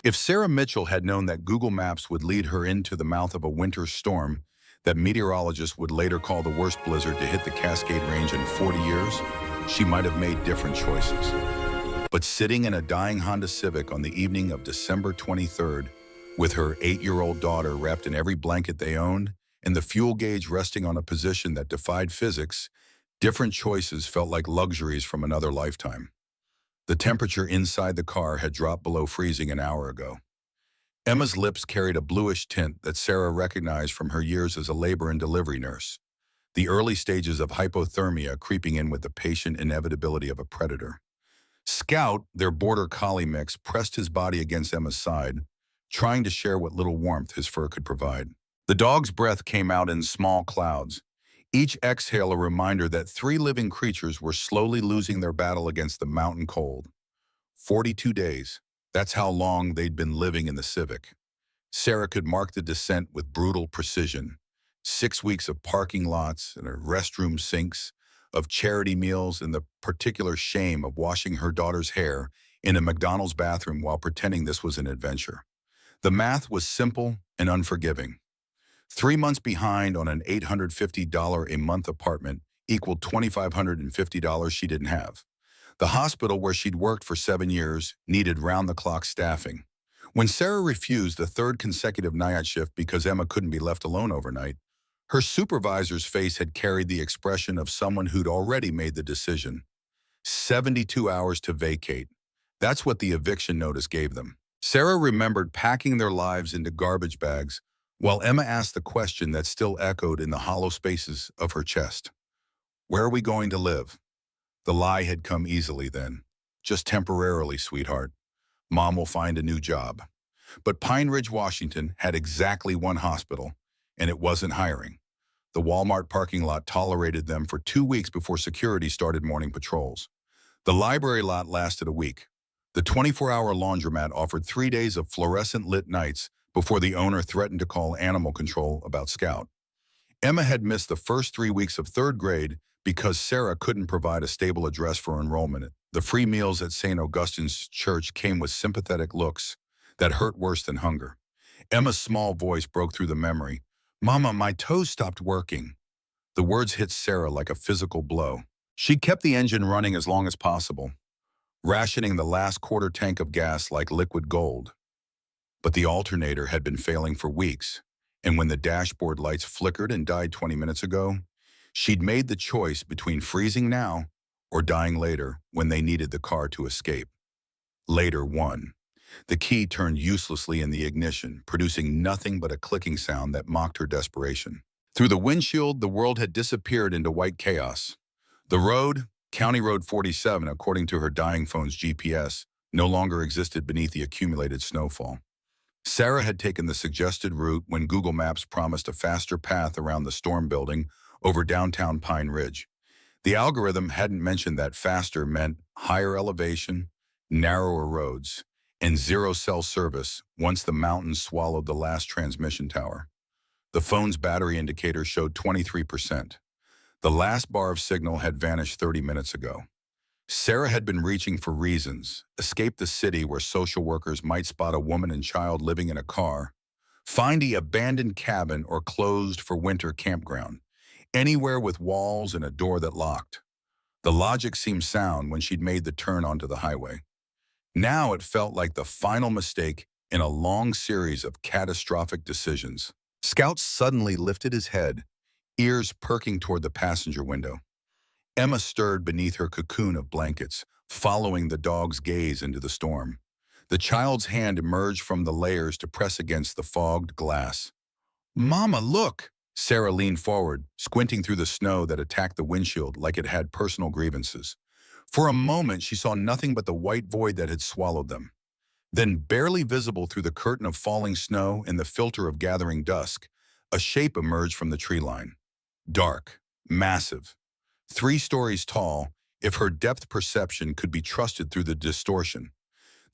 If Sarah Mitchell had known that Google Maps would lead her into the mouth of a winter storm that meteorologists would later call the worst blizzard to hit the Cascade Range in 40 years, she might have made different choices. But sitting in a dying Honda Civic on the evening of December 23rd, with her 8-year-old daughter wrapped in every blanket they owned, and the fuel gauge resting on a position that defied physics, different choices felt like luxuries from another lifetime. The temperature inside the car had dropped below freezing an hour ago. Emma's lips carried a bluish tint that Sarah recognized from her years as a labor and delivery nurse, the early stages of hypothermia creeping in with the patient inevitability of a predator. Scout, their border collie mix, pressed his body against Emma's side, trying to share what little warmth his fur could provide. The dog's breath came out in small clouds, each exhale a reminder that 3 living creatures were slowly losing their battle against the mountain cold. 42 days. That's how long they'd been living in the Civic. Sarah could mark the descent with brutal precision. 6 weeks of parking lots and restroom sinks, of charity meals, and the particular shame of washing her daughter's hair in a McDonald's bathroom while pretending this was an adventure. The math was simple and unforgiving. 3 months behind on an $850 a month apartment equaled $2,550 she didn't have. The hospital where she'd worked for 7 years needed round-the-clock staffing. When Sarah refused the 3rd consecutive night shift because Emma couldn't be left alone overnight, her supervisor's face had carried the expression of someone who'd already made the decision. 72 hours to vacate. That's what the eviction notice gave them. Sarah remembered packing their lives into garbage bags while Emma asked the question that still echoed in the hollow spaces of her chest. Where are we going to live? The lie had come easily then. Just temporarily, sweetheart. Mom will find a new job. But Pine Ridge, Washington had exactly one hospital, and it wasn't hiring. The Walmart parking lot tolerated them for 2 weeks before security started morning patrols. The library lot lasted a week. The 24-hour laundromat offered 3 days of fluorescent-lit nights before the owner threatened to call animal control about Scout. Emma had missed the first 3 weeks of 3rd grade because Sarah couldn't provide a stable address for enrollment. The free meals at St. Augustine's Church came with sympathetic looks that hurt worse than hunger. Emma's small voice broke through the memory. "Mama, my toes stopped working." The words hit Sarah like a physical blow. She kept the engine running as long as possible, rationing the last quarter tank of gas like liquid gold. But the alternator had been failing for weeks, and when the dashboard lights flickered and died 20 minutes ago, she'd made the choice between freezing now or dying later when they needed the car to escape. Later won. The key turned uselessly in the ignition, producing nothing but a clicking sound that mocked her desperation. Through the windshield, the world had disappeared into white chaos. The road, County Road 47, according to her dying phone's GPS, no longer existed beneath the accumulated snowfall. Sarah had taken the suggested route when Google Maps promised a faster path around the storm building over downtown Pine Ridge. The algorithm hadn't mentioned that faster meant higher elevation, narrower roads, and zero cell service once the mountains swallowed the last transmission tower. The phone's battery indicator showed 23%. The last bar of signal had vanished 30 minutes ago. Sarah had been reaching for reasons: escape the city where social workers might spot a woman and child living in a car, find the abandoned cabin or closed for winter campground, anywhere with walls and a door that locked. The logic seemed sound when she'd made the turn onto the highway. Now it felt like the final mistake in a long series of catastrophic decisions. Scout suddenly lifted his head, ears perking toward the passenger window. Emma stirred beneath her cocoon of blankets, following the dog's gaze into the storm. The child's hand emerged from the layers to press against the fogged glass. "Mama, look!" Sarah leaned forward, squinting through the snow that attacked the windshield like it had personal grievances. For a moment, she saw nothing but the white void that had swallowed them. Then, barely visible through the curtain of falling snow and the filter of gathering dusk, a shape emerged from the tree line. Dark, massive, 3 stories tall, if her depth perception could be trusted through the distortion.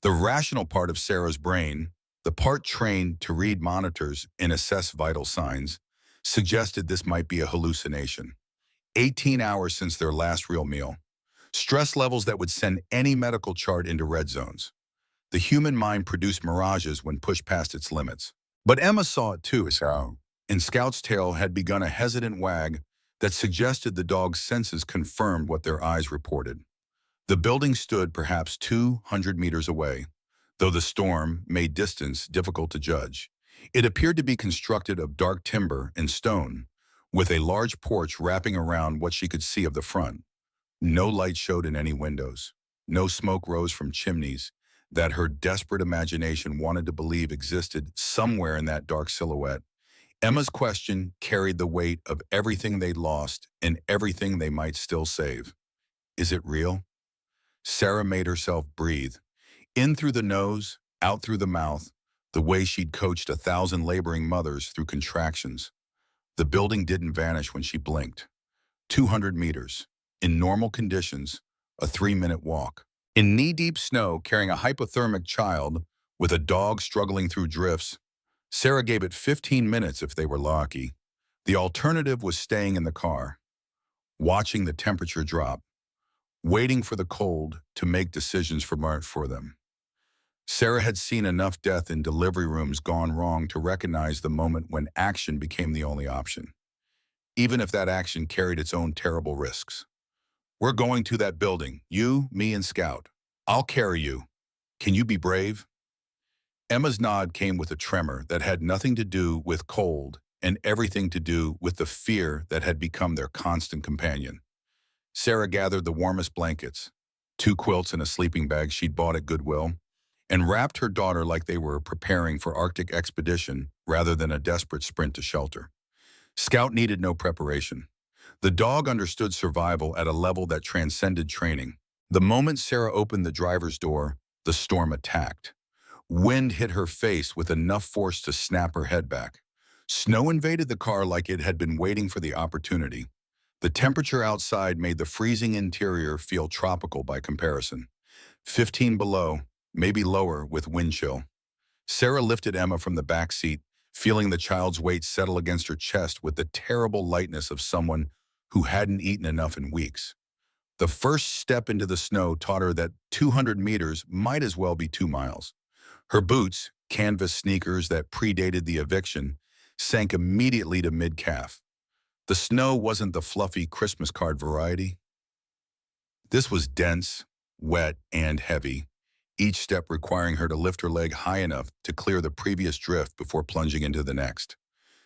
The rational part of Sarah's brain, the part trained to read monitors and assess vital signs, suggested this might be a hallucination. 18 hours since their last real meal. Stress levels that would send any medical chart into red zones. The human mind produced mirages when pushed past its limits. But Emma saw it too, so, and Scout's tail had begun a hesitant wag that suggested the dog's senses confirmed what their eyes reported. The building stood perhaps 200 meters away, though the storm made distance difficult to judge. It appeared to be constructed of dark timber and stone, with a large porch wrapping around what she could see of the front. No light showed in any windows. No smoke rose from chimneys that her desperate imagination wanted to believe existed somewhere in that dark silhouette. Emma's question carried the weight of everything they'd lost and everything they might still save. Is it real? Sarah made herself breathe. In through the nose, out through the mouth, the way she'd coached 1,000 laboring mothers through contractions. The building didn't vanish when she blinked. 200 meters. In normal conditions, a 3-minute walk. In knee-deep snow, carrying a hypothermic child with a dog struggling through drifts, Sarah gave it 15 minutes if they were lucky. The alternative was staying in the car, watching the temperature drop, waiting for the cold to make decisions for them. Sarah had seen enough death in delivery rooms gone wrong to recognize the moment when action became the only option, even if that action carried its own terrible risks. We're going to that building, you, me, and Scout. I'll carry you. Can you be brave? Emma's nod came with a tremor that had nothing to do with cold and everything to do with the fear that had become their constant companion. Sarah gathered the warmest blankets, 2 quilts and a sleeping bag she'd bought at Goodwill, and wrapped her daughter like they were preparing for Arctic expedition rather than a desperate sprint to shelter. Scout needed no preparation. The dog understood survival at a level that transcended training. The moment Sarah opened the driver's door, the storm attacked. Wind hit her face with enough force to snap her head back. Snow invaded the car like it had been waiting for the opportunity. The temperature outside made the freezing interior feel tropical by comparison. 15 below, maybe lower with wind chill. Sarah lifted Emma from the back seat, feeling the child's weight settle against her chest with the terrible lightness of someone who hadn't eaten enough in weeks. The first step into the snow taught her that 200 meters might as well be 2 miles. Her boots, canvas sneakers that predated the eviction, sank immediately to mid-calf. The snow wasn't the fluffy Christmas card variety. This was dense, wet, and heavy, each step requiring her to lift her leg high enough to clear the previous drift before plunging into the next.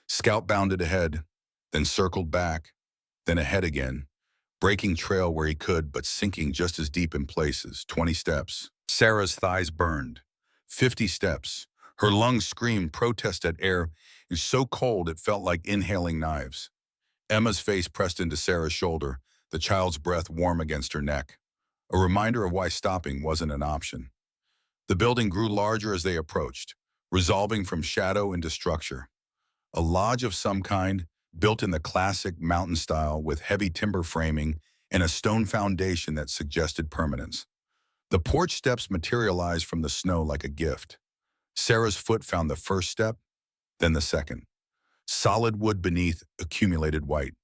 Scout bounded ahead, then circled back, then ahead again, breaking trail where he could but sinking just as deep in places. 20 steps. Sarah's thighs burned. 50 steps. Her lungs screamed protest at air. It was so cold it felt like inhaling knives. Emma's face pressed into Sarah's shoulder, the child's breath warm against her neck, a reminder of why stopping wasn't an option. The building grew larger as they approached, resolving from shadow into structure. A lodge of some kind, built in the classic mountain style with heavy timber framing and a stone foundation that suggested permanence. The porch steps materialized from the snow like a gift. Sarah's foot found the first step, then the second. Solid wood beneath accumulated white.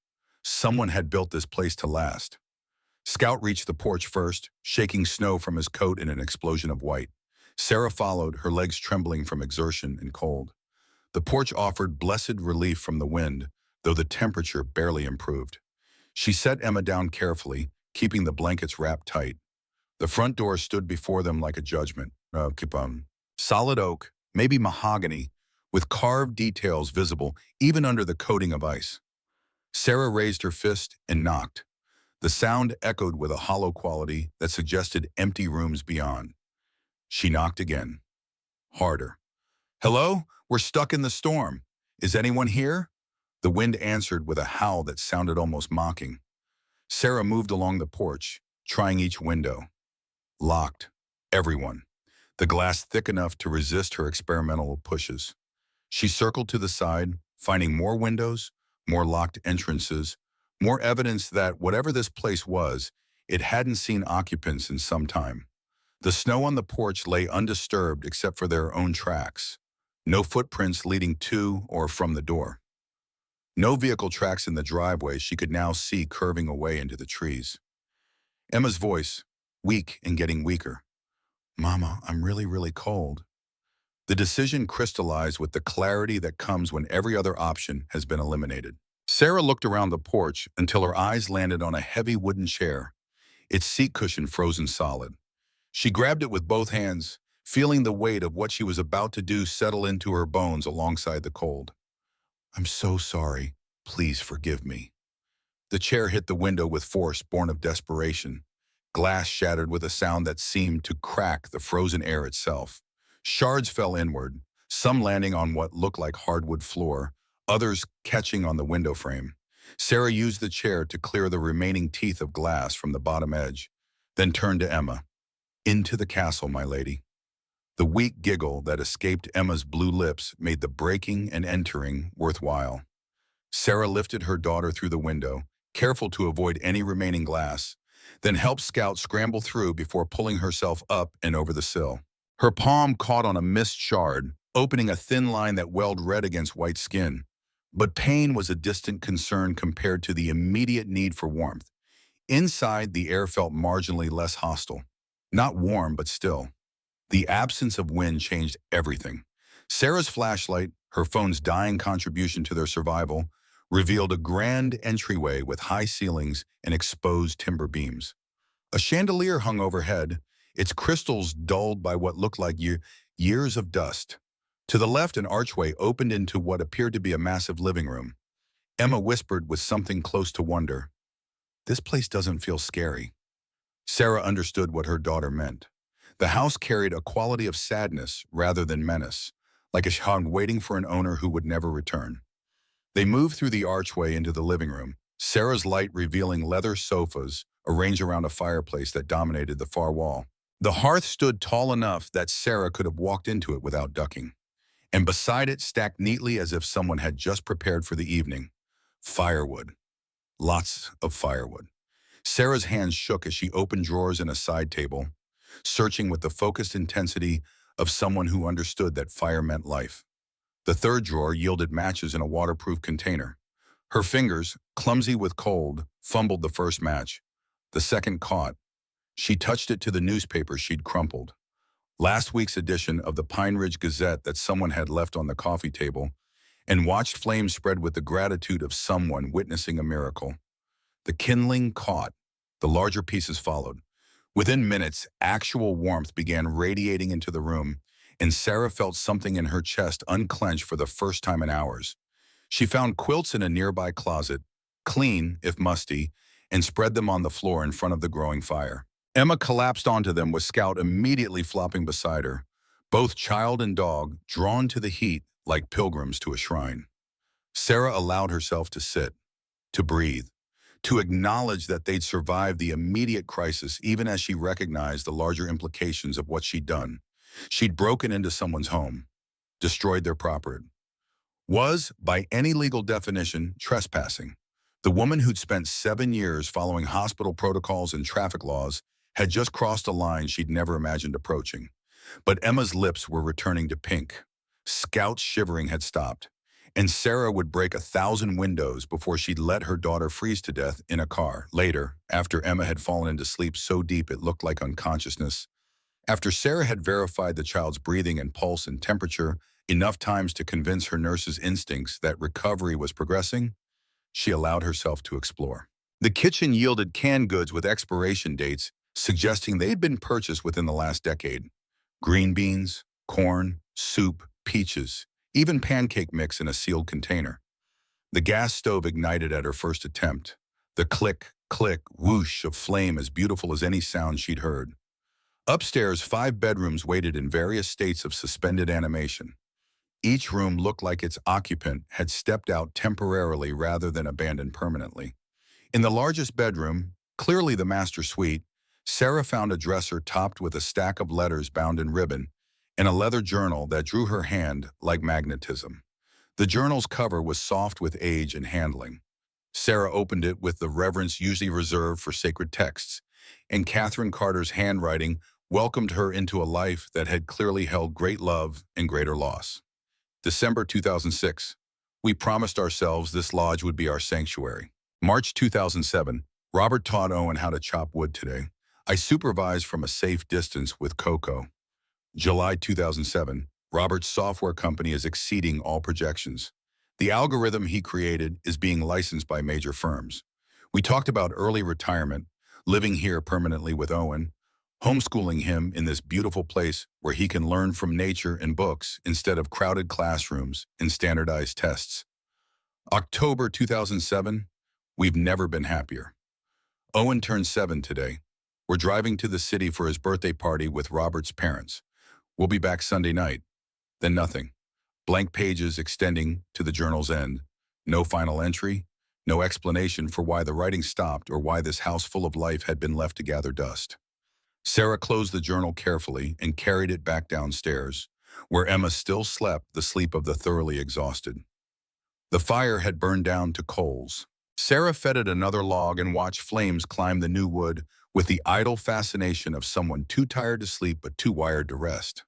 Someone had built this place to last. Scout reached the porch first, shaking snow from his coat in an explosion of white. Sarah followed, her legs trembling from exertion and cold. The porch offered blessed relief from the wind, though the temperature barely improved. She set Emma down carefully, keeping the blankets wrapped tight. The front door stood before them like a judgment. Solid oak, maybe mahogany, with carved details visible even under the coating of ice. Sarah raised her fist and knocked. The sound echoed with a hollow quality that suggested empty rooms beyond. She knocked again. Harder. Hello? We're stuck in the storm. Is anyone here? The wind answered with a howl that sounded almost mocking. Sarah moved along the porch, trying each window. Locked. Everyone. The glass thick enough to resist her experimental pushes. She circled to the side, finding more windows, more locked entrances, more evidence that whatever this place was, it hadn't seen occupants in some time. The snow on the porch lay undisturbed except for their own tracks. No footprints leading to or from the door. No vehicle tracks in the driveway she could now see curving away into the trees. Emma's voice, weak and getting weaker. Mama, I'm really cold. The decision crystallized with the clarity that comes when every other option has been eliminated. Sarah looked around the porch until her eyes landed on a heavy wooden chair, its seat cushion frozen solid. She grabbed it with both hands, feeling the weight of what she was about to do settle into her bones alongside the cold. I'm so sorry. Please forgive me. The chair hit the window with force born of desperation. Glass shattered with a sound that seemed to crack the frozen air itself. Shards fell inward, some landing on what looked like hardwood floor, others catching on the window frame. Sarah used the chair to clear the remaining teeth of glass from the bottom edge, then turned to Emma. Into the castle, my lady. The weak giggle that escaped Emma's blue lips made the breaking and entering worthwhile. Sarah lifted her daughter through the window, careful to avoid any remaining glass, then helped Scout scramble through before pulling herself up and over the sill. Her palm caught on a missed shard, opening a thin line that welled red against white skin. But pain was a distant concern compared to the immediate need for warmth. Inside, the air felt marginally less hostile. Not warm, but still. The absence of wind changed everything. Sarah's flashlight, her phone's dying contribution to their survival, revealed a grand entryway with high ceilings and exposed timber beams. A chandelier hung overhead, its crystals dulled by what looked like years of dust. To the left, an archway opened into what appeared to be a massive living room. Emma whispered with something close to wonder, "This place doesn't feel scary." Sarah understood what her daughter meant. The house carried a quality of sadness rather than menace, like a hound waiting for an owner who would never return. They moved through the archway into the living room, Sarah's light revealing leather sofas arranged around a fireplace that dominated the far wall. The hearth stood tall enough that Sarah could have walked into it without ducking. And beside it, stacked neatly as if someone had just prepared for the evening, firewood. Lots of firewood. Sarah's hands shook as she opened drawers in a side table, searching with the focused intensity of someone who understood that fire meant life. The third drawer yielded matches in a waterproof container. Her fingers, clumsy with cold, fumbled the first match. The second caught. She touched it to the newspaper she'd crumpled. Last week's edition of the Pine Ridge Gazette that someone had left on the coffee table, and watched flames spread with the gratitude of someone witnessing a miracle. The kindling caught. The larger pieces followed. Within minutes, actual warmth began radiating into the room, and Sarah felt something in her chest unclench for the first time in hours. She found quilts in a nearby closet, clean, if musty, and spread them on the floor in front of the growing fire. Emma collapsed onto them with Scout immediately flopping beside her, both child and dog drawn to the heat like pilgrims to a shrine. Sarah allowed herself to sit, to breathe, to acknowledge that they'd survived the immediate crisis even as she recognized the larger implications of what she'd done. She'd broken into someone's home, destroyed their property. Was, by any legal definition, trespassing. The woman who'd spent 7 years following hospital protocols and traffic laws had just crossed a line she'd never imagined approaching. But Emma's lips were returning to pink. Scout's shivering had stopped, and Sarah would break 1,000 windows before she'd let her daughter freeze to death in a car. Later, after Emma had fallen into sleep so deep it looked like unconsciousness, after Sarah had verified the child's breathing and pulse and temperature enough times to convince her nurse's instincts that recovery was progressing, she allowed herself to explore. The kitchen yielded canned goods with expiration dates suggesting they'd been purchased within the last decade. Green beans, corn, soup, peaches, even pancake mix in a sealed container. The gas stove ignited at her first attempt. The click, click, whoosh of flame as beautiful as any sound she'd heard. Upstairs, 5 bedrooms waited in various states of suspended animation. Each room looked like its occupant had stepped out temporarily rather than abandoned permanently. In the largest bedroom, clearly the master suite, Sarah found a dresser topped with a stack of letters bound in ribbon and a leather journal that drew her hand like magnetism. The journal's cover was soft with age and handling. Sarah opened it with the reverence usually reserved for sacred texts, and Catherine Carter's handwriting welcomed her into a life that had clearly held great love and greater loss. December 2006. We promised ourselves this lodge would be our sanctuary. March 2007. Robert taught Owen how to chop wood today. I supervise from a safe distance with Coco. July 2007, Robert's software company is exceeding all projections. The algorithm he created is being licensed by major firms. We talked about early retirement, living here permanently with Owen, homeschooling him in this beautiful place where he can learn from nature and books instead of crowded classrooms and standardized tests. October 2007, we've never been happier. Owen turned 7 today. We're driving to the city for his birthday party with Robert's parents. We'll be back Sunday night. Then nothing. Blank pages extending to the journal's end. No final entry. No explanation for why the writing stopped or why this house full of life had been left to gather dust. Sarah closed the journal carefully and carried it back downstairs, where Emma still slept the sleep of the thoroughly exhausted. The fire had burned down to coals. Sarah fed it another log and watched flames climb the new wood with the idle fascination of someone too tired to sleep but too wired to rest.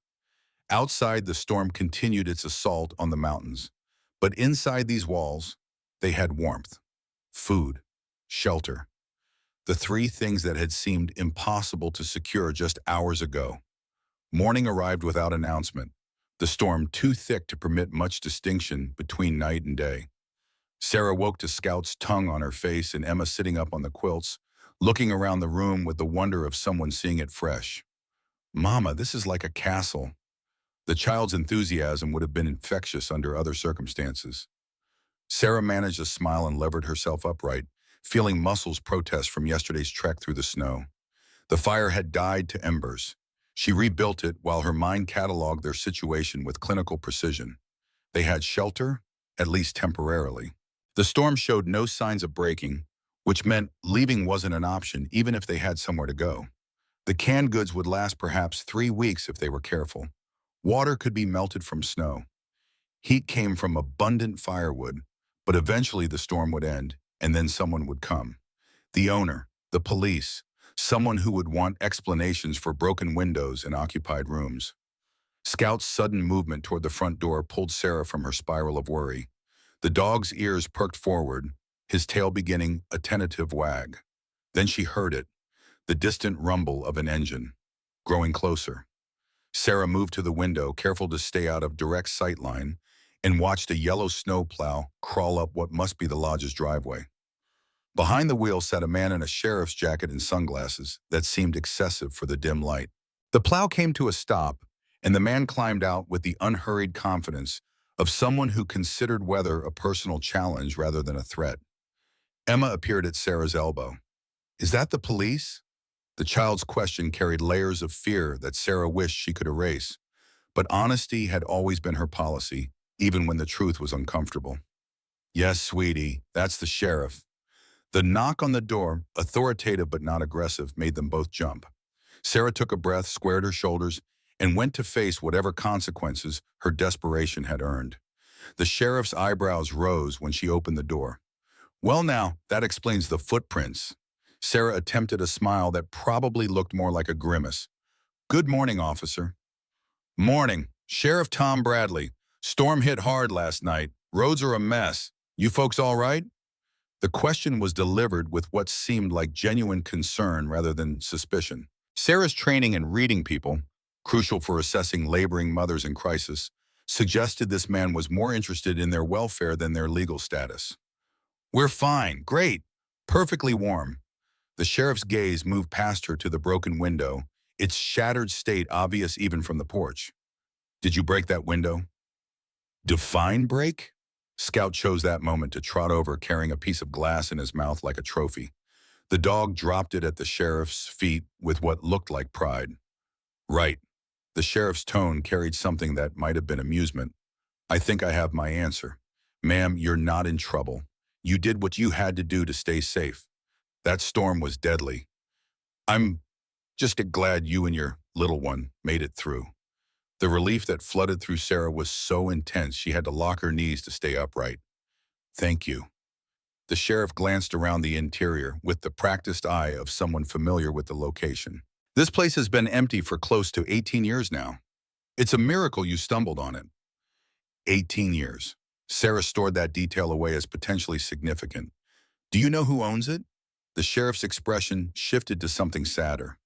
Outside, the storm continued its assault on the mountains. But inside these walls, they had warmth, food, shelter. The three things that had seemed impossible to secure just hours ago. Morning arrived without announcement, the storm too thick to permit much distinction between night and day. Sarah woke to Scout's tongue on her face and Emma sitting up on the quilts, looking around the room with the wonder of someone seeing it fresh. "Mama, this is like a castle." The child's enthusiasm would have been infectious under other circumstances. Sarah managed a smile and levered herself upright, feeling muscles protest from yesterday's trek through the snow. The fire had died to embers. She rebuilt it while her mind cataloged their situation with clinical precision. They had shelter, at least temporarily. The storm showed no signs of breaking, which meant leaving wasn't an option even if they had somewhere to go. The canned goods would last perhaps 3 weeks if they were careful. Water could be melted from snow. Heat came from abundant firewood, but eventually the storm would end, and then someone would come. The owner, the police, someone who would want explanations for broken windows and occupied rooms. Scout's sudden movement toward the front door pulled Sarah from her spiral of worry. The dog's ears perked forward, his tail beginning a tentative wag. Then she heard it, the distant rumble of an engine, growing closer. Sarah moved to the window, careful to stay out of direct sight line, and watched a yellow snowplow crawl up what must be the lodge's driveway. Behind the wheel sat a man in a sheriff's jacket and sunglasses that seemed excessive for the dim light. The plow came to a stop, and the man climbed out with the unhurried confidence of someone who considered weather a personal challenge rather than a threat. Emma appeared at Sarah's elbow. "Is that the police?" The child's question carried layers of fear that Sarah wished she could erase. But honesty had always been her policy, even when the truth was uncomfortable. "Yes, sweetie, that's the sheriff." The knock on the door, authoritative but not aggressive, made them both jump. Sarah took a breath, squared her shoulders, and went to face whatever consequences her desperation had earned. The sheriff's eyebrows rose when she opened the door. "Well now, that explains the footprints." Sarah attempted a smile that probably looked more like a grimace. "Good morning, officer." "Morning. Sheriff Tom Bradley. Storm hit hard last night. Roads are a mess. You folks all right?" The question was delivered with what seemed like genuine concern rather than suspicion. Sarah's training in reading people, crucial for assessing laboring mothers in crisis, suggested this man was more interested in their welfare than their legal status. "We're fine. Great. Perfectly warm." The sheriff's gaze moved past her to the broken window, its shattered state obvious even from the porch. "Did you break that window?" "Define break?" Scout chose that moment to trot over, carrying a piece of glass in his mouth like a trophy. The dog dropped it at the sheriff's feet with what looked like pride. "Right." The sheriff's tone carried something that might have been amusement. "I think I have my answer. Ma'am, you're not in trouble. You did what you had to do to stay safe. That storm was deadly. I'm just glad you and your little one made it through." The relief that flooded through Sarah was so intense she had to lock her knees to stay upright. "Thank you." The sheriff glanced around the interior with the practiced eye of someone familiar with the location. "This place has been empty for close to 18 years now. It's a miracle you stumbled on it." 18 years. Sarah stored that detail away as potentially significant. "Do you know who owns it?" The sheriff's expression shifted to something sadder.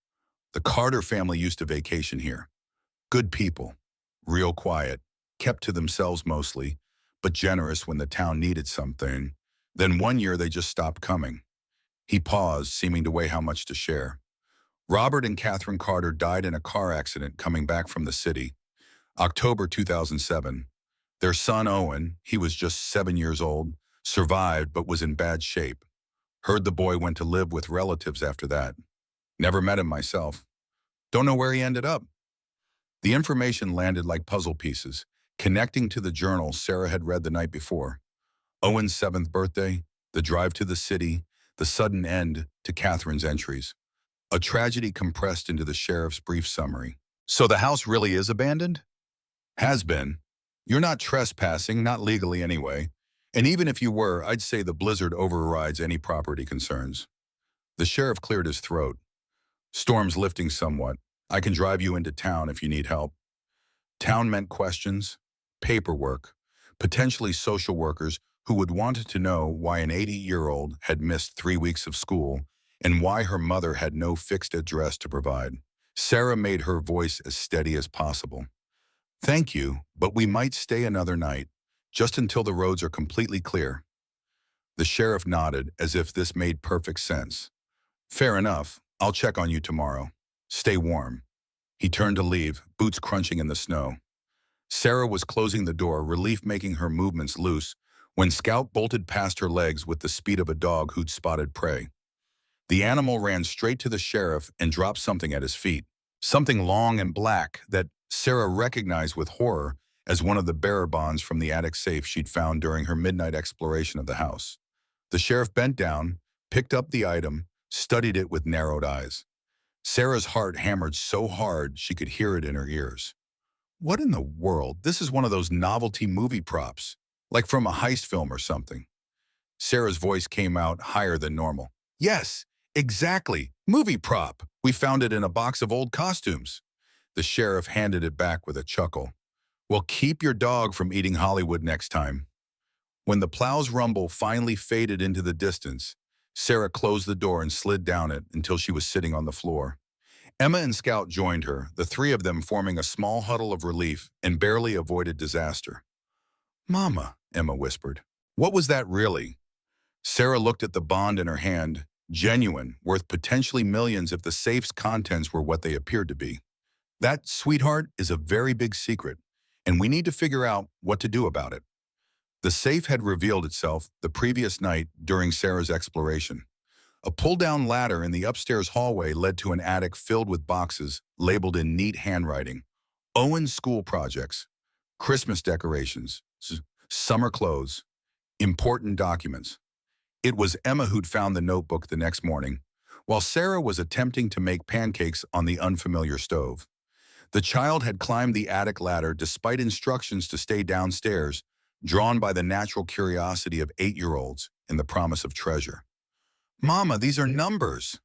The Carter family used to vacation here. Good people, real quiet, kept to themselves mostly, but generous when the town needed something. Then one year they just stopped coming. He paused, seeming to weigh how much to share. Robert and Catherine Carter died in a car accident coming back from the city. October 2007. Their son Owen, he was just 7 years old, survived but was in bad shape. Heard the boy went to live with relatives after that. Never met him myself. Don't know where he ended up. The information landed like puzzle pieces, connecting to the journal Sarah had read the night before. Owen's 7th birthday, the drive to the city, the sudden end to Catherine's entries. A tragedy compressed into the sheriff's brief summary. So the house really is abandoned? Has been. You're not trespassing, not legally anyway. And even if you were, I'd say the blizzard overrides any property concerns. The sheriff cleared his throat. Storm's lifting somewhat. I can drive you into town if you need help. Town meant questions, paperwork, potentially social workers who would want to know why an 80-year-old had missed 3 weeks of school and why her mother had no fixed address to provide. Sarah made her voice as steady as possible. Thank you, but we might stay another night, just until the roads are completely clear. The sheriff nodded as if this made perfect sense. Fair enough. I'll check on you tomorrow. Stay warm. He turned to leave, boots crunching in the snow. Sarah was closing the door, relief making her movements loose, when Scout bolted past her legs with the speed of a dog who'd spotted prey. The animal ran straight to the sheriff and dropped something at his feet. Something long and black that Sarah recognized with horror as one of the bearer bonds from the attic safe she'd found during her midnight exploration of the house. The sheriff bent down, picked up the item, studied it with narrowed eyes. Sarah's heart hammered so hard she could hear it in her ears. What in the world? This is one of those novelty movie props, like from a heist film or something. Sarah's voice came out higher than normal. Yes, exactly. Movie prop. We found it in a box of old costumes. The sheriff handed it back with a chuckle. Well, keep your dog from eating Hollywood next time. When the plow's rumble finally faded into the distance, Sarah closed the door and slid down it until she was sitting on the floor. Emma and Scout joined her, the three of them forming a small huddle of relief and barely avoided disaster. Mama, Emma whispered. What was that really? Sarah looked at the bond in her hand, genuine, worth potentially millions if the safe's contents were what they appeared to be. That, sweetheart, is a very big secret, and we need to figure out what to do about it. The safe had revealed itself the previous night during Sarah's exploration. A pull-down ladder in the upstairs hallway led to an attic filled with boxes labeled in neat handwriting. Owen's school projects, Christmas decorations, summer clothes, important documents. It was Emma who'd found the notebook the next morning, while Sarah was attempting to make pancakes on the unfamiliar stove. The child had climbed the attic ladder despite instructions to stay downstairs, drawn by the natural curiosity of 8-year-olds and the promise of treasure. Mama, these are numbers.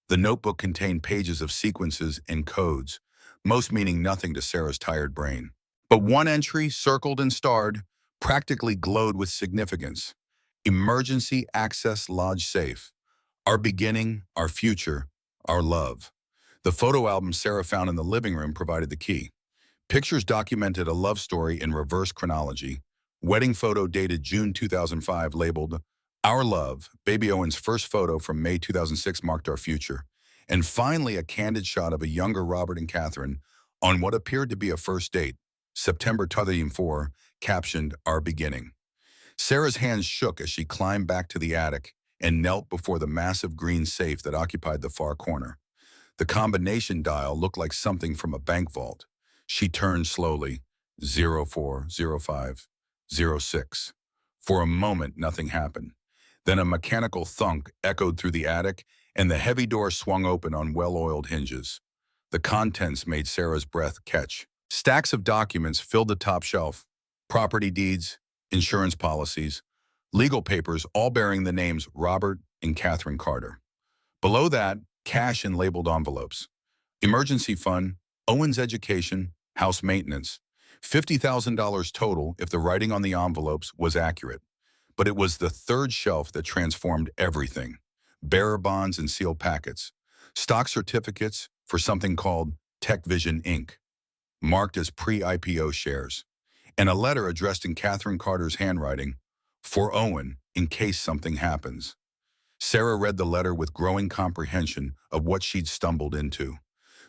The notebook contained pages of sequences and codes, most meaning nothing to Sarah's tired brain. But one entry, circled and starred, practically glowed with significance. Emergency Access Lodge Safe. Our beginning, our future, our love. The photo album Sarah found in the living room provided the key. Pictures documented a love story in reverse chronology. Wedding photo dated June 2005 labeled, Our Love. Baby Owen's first photo from May 2006 marked our future. And finally, a candid shot of a younger Robert and Catherine on what appeared to be a first date, September 2004, captioned, Our Beginning. Sarah's hands shook as she climbed back to the attic and knelt before the massive green safe that occupied the far corner. The combination dial looked like something from a bank vault. She turned slowly, 040506. For a moment, nothing happened. Then a mechanical thunk echoed through the attic, and the heavy door swung open on well-oiled hinges. The contents made Sarah's breath catch. Stacks of documents filled the top shelf. Property deeds, insurance policies, legal papers, all bearing the names Robert and Catherine Carter. Below that, cash in labeled envelopes. Emergency fund, Owen's education, house maintenance. $50,000 total if the writing on the envelopes was accurate. But it was the third shelf that transformed everything. Bearer bonds and sealed packets, stock certificates, for something called TechVision Inc., marked as pre-IPO shares, and a letter addressed in Catherine Carter's handwriting, for Owen, in case something happens. Sarah read the letter with growing comprehension of what she'd stumbled into.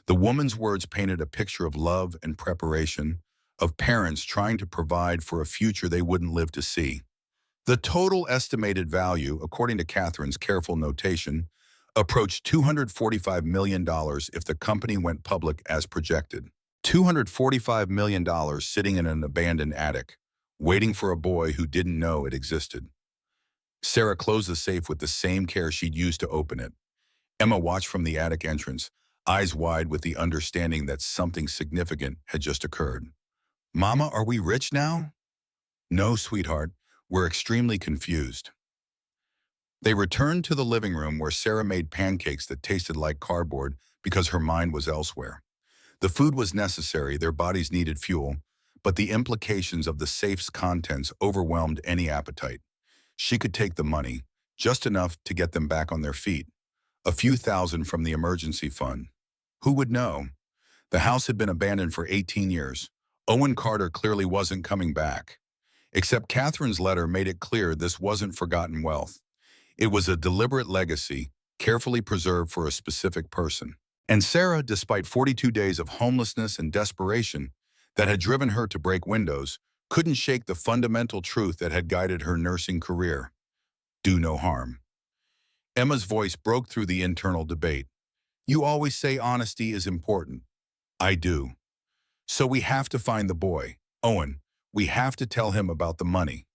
The woman's words painted a picture of love and preparation, of parents trying to provide for a future they wouldn't live to see. The total estimated value, according to Catherine's careful notation, approached $245 million if the company went public as projected. $245 million sitting in an abandoned attic, waiting for a boy who didn't know it existed. Sarah closed the safe with the same care she'd used to open it. Emma watched from the attic entrance, eyes wide with the understanding that something significant had just occurred. "Mama, are we rich now?" "No, sweetheart, we're extremely confused." They returned to the living room where Sarah made pancakes that tasted like cardboard because her mind was elsewhere. The food was necessary, their bodies needed fuel, but the implications of the safe's contents overwhelmed any appetite. She could take the money, just enough to get them back on their feet. A few thousand from the emergency fund. Who would know? The house had been abandoned for 18 years. Owen Carter clearly wasn't coming back. Except Catherine's letter made it clear this wasn't forgotten wealth. It was a deliberate legacy, carefully preserved for a specific person. And Sarah, despite 42 days of homelessness and desperation that had driven her to break windows, couldn't shake the fundamental truth that had guided her nursing career: do no harm. Emma's voice broke through the internal debate. "You always say honesty is important." "I do. So we have to find the boy, Owen. We have to tell him about the money."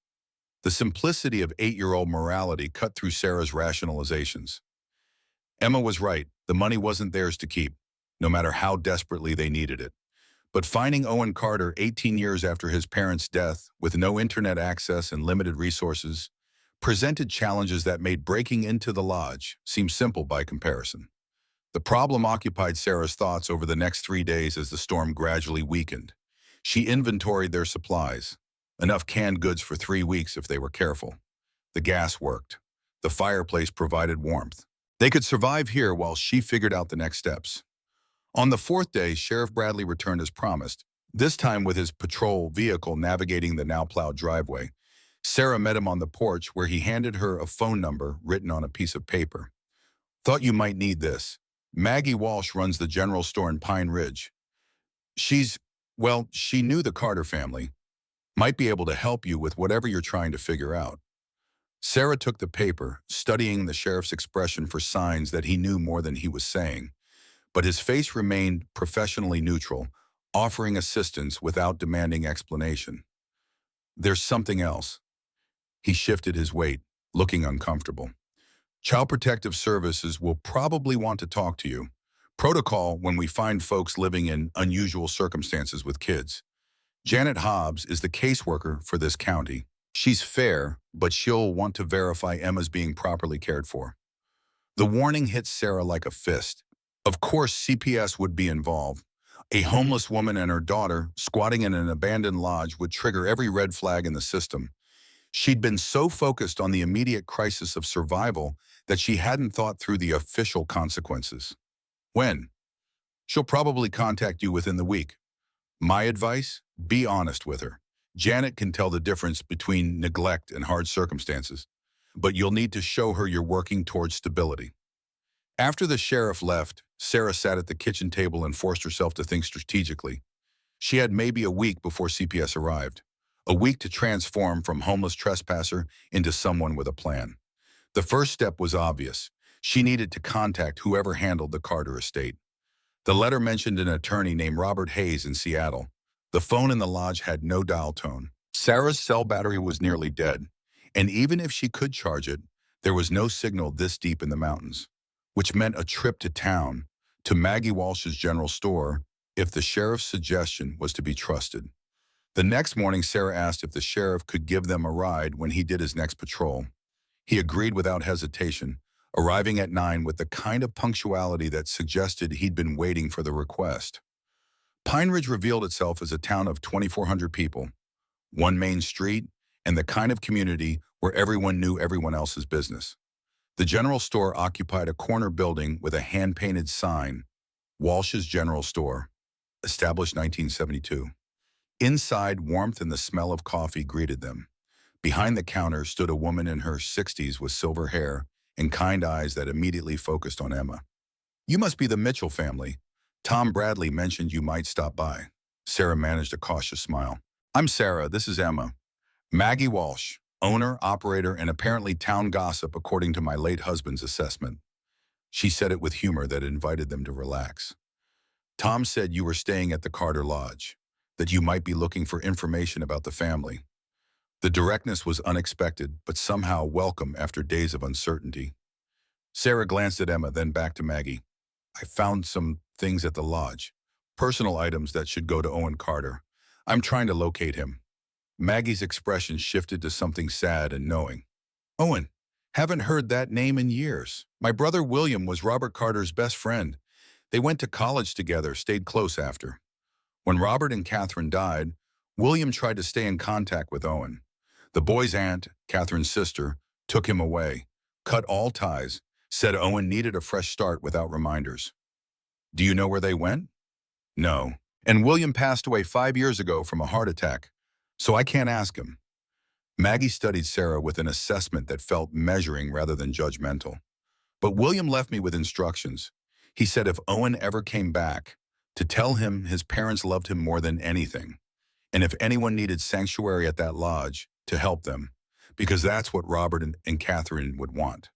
The simplicity of 8-year-old morality cut through Sarah's rationalizations. Emma was right. The money wasn't theirs to keep, no matter how desperately they needed it. But finding Owen Carter 18 years after his parents' death, with no internet access and limited resources, presented challenges that made breaking into the lodge seem simple by comparison. The problem occupied Sarah's thoughts over the next 3 days as the storm gradually weakened. She inventoried their supplies. Enough canned goods for 3 weeks if they were careful. The gas worked. The fireplace provided warmth. They could survive here while she figured out the next steps. On the 4th day, Sheriff Bradley returned as promised, this time with his patrol vehicle navigating the now-plowed driveway. Sarah met him on the porch where he handed her a phone number written on a piece of paper. "Thought you might need this. Maggie Walsh runs the general store in Pine Ridge. She knew the Carter family. Might be able to help you with whatever you're trying to figure out." Sarah took the paper, studying the sheriff's expression for signs that he knew more than he was saying. But his face remained professionally neutral, offering assistance without demanding explanation. "There's something else." He shifted his weight, looking uncomfortable. "Child Protective Services will probably want to talk to you. Protocol when we find folks living in unusual circumstances with kids. Janet Hobbs is the caseworker for this county. She's fair, but she'll want to verify Emma's being properly cared for." The warning hit Sarah like a fist. Of course, CPS would be involved. A homeless woman and her daughter squatting in an abandoned lodge would trigger every red flag in the system. She'd been so focused on the immediate crisis of survival that she hadn't thought through the official consequences. "When?" "She'll probably contact you within the week. My advice? Be honest with her. Janet can tell the difference between neglect and hard circumstances, but you'll need to show her you're working towards stability." After the sheriff left, Sarah sat at the kitchen table and forced herself to think strategically. She had maybe a week before CPS arrived. A week to transform from homeless trespasser into someone with a plan. The first step was obvious. She needed to contact whoever handled the Carter estate. The letter mentioned an attorney named Robert Hayes in Seattle. The phone in the lodge had no dial tone. Sarah's cell battery was nearly dead, and even if she could charge it, there was no signal this deep in the mountains, which meant a trip to town, to Maggie Walsh's general store, if the sheriff's suggestion was to be trusted. The next morning, Sarah asked if the sheriff could give them a ride when he did his next patrol. He agreed without hesitation, arriving at 9 with the kind of punctuality that suggested he'd been waiting for the request. Pine Ridge revealed itself as a town of 2,400 people, one main street, and the kind of community where everyone knew everyone else's business. The general store occupied a corner building with a hand-painted sign, Walsh's General Store, established 1972. Inside, warmth and the smell of coffee greeted them. Behind the counter stood a woman in her 60s with silver hair and kind eyes that immediately focused on Emma. "You must be the Mitchell family. Tom Bradley mentioned you might stop by." Sarah managed a cautious smile. "I'm Sarah, this is Emma. Maggie Walsh, owner, operator, and apparently town gossip according to my late husband's assessment." She said it with humor that invited them to relax. "Tom said you were staying at the Carter Lodge, that you might be looking for information about the family." The directness was unexpected, but somehow welcome after days of uncertainty. Sarah glanced at Emma, then back to Maggie. "I found some things at the lodge. Personal items that should go to Owen Carter. I'm trying to locate him." Maggie's expression shifted to something sad and knowing. "Owen, haven't heard that name in years. My brother William was Robert Carter's best friend. They went to college together, stayed close after. When Robert and Catherine died, William tried to stay in contact with Owen. The boy's aunt, Catherine's sister, took him away, cut all ties, said Owen needed a fresh start without reminders." "Do you know where they went?" "No. And William passed away 5 years ago from a heart attack, so I can't ask him." Maggie studied Sarah with an assessment that felt measuring rather than judgmental. "But William left me with instructions. He said if Owen ever came back, to tell him his parents loved him more than anything, and if anyone needed sanctuary at that lodge, to help them, because that's what Robert and Catherine would want."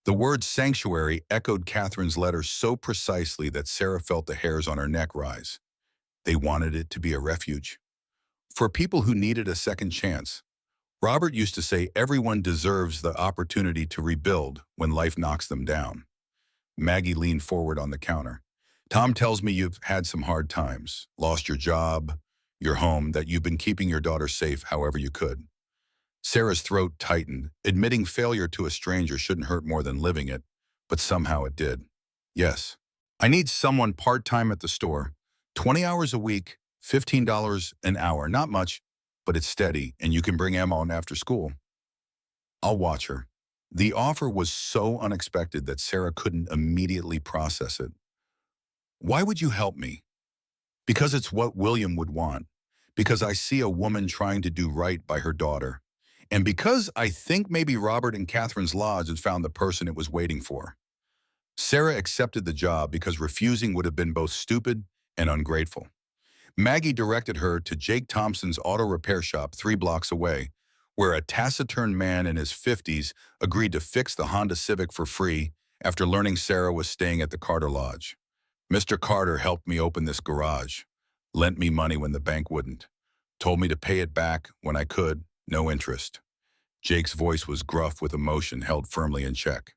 The word sanctuary echoed Catherine's letter so precisely that Sarah felt the hairs on her neck rise. They wanted it to be a refuge. For people who needed a second chance. Robert used to say everyone deserves the opportunity to rebuild when life knocks them down. Maggie leaned forward on the counter. "Tom tells me you've had some hard times, lost your job, your home, that you've been keeping your daughter safe however you could." Sarah's throat tightened, admitting failure to a stranger shouldn't hurt more than living it, but somehow it did. "Yes. I need someone part-time at the store. 20 hours a week, $15 an hour. Not much, but it's steady, and you can bring Emma on after school. I'll watch her." The offer was so unexpected that Sarah couldn't immediately process it. "Why would you help me?" "Because it's what William would want. Because I see a woman trying to do right by her daughter. And because I think maybe Robert and Catherine's lodge had found the person it was waiting for." Sarah accepted the job because refusing would have been both stupid and ungrateful. Maggie directed her to Jake Thompson's auto repair shop 3 blocks away, where a taciturn man in his 50s agreed to fix the Honda Civic for free after learning Sarah was staying at the Carter Lodge. "Mr. Carter helped me open this garage, lent me money when the bank wouldn't, told me to pay it back when I could, no interest." Jake's voice was gruff with emotion held firmly in check.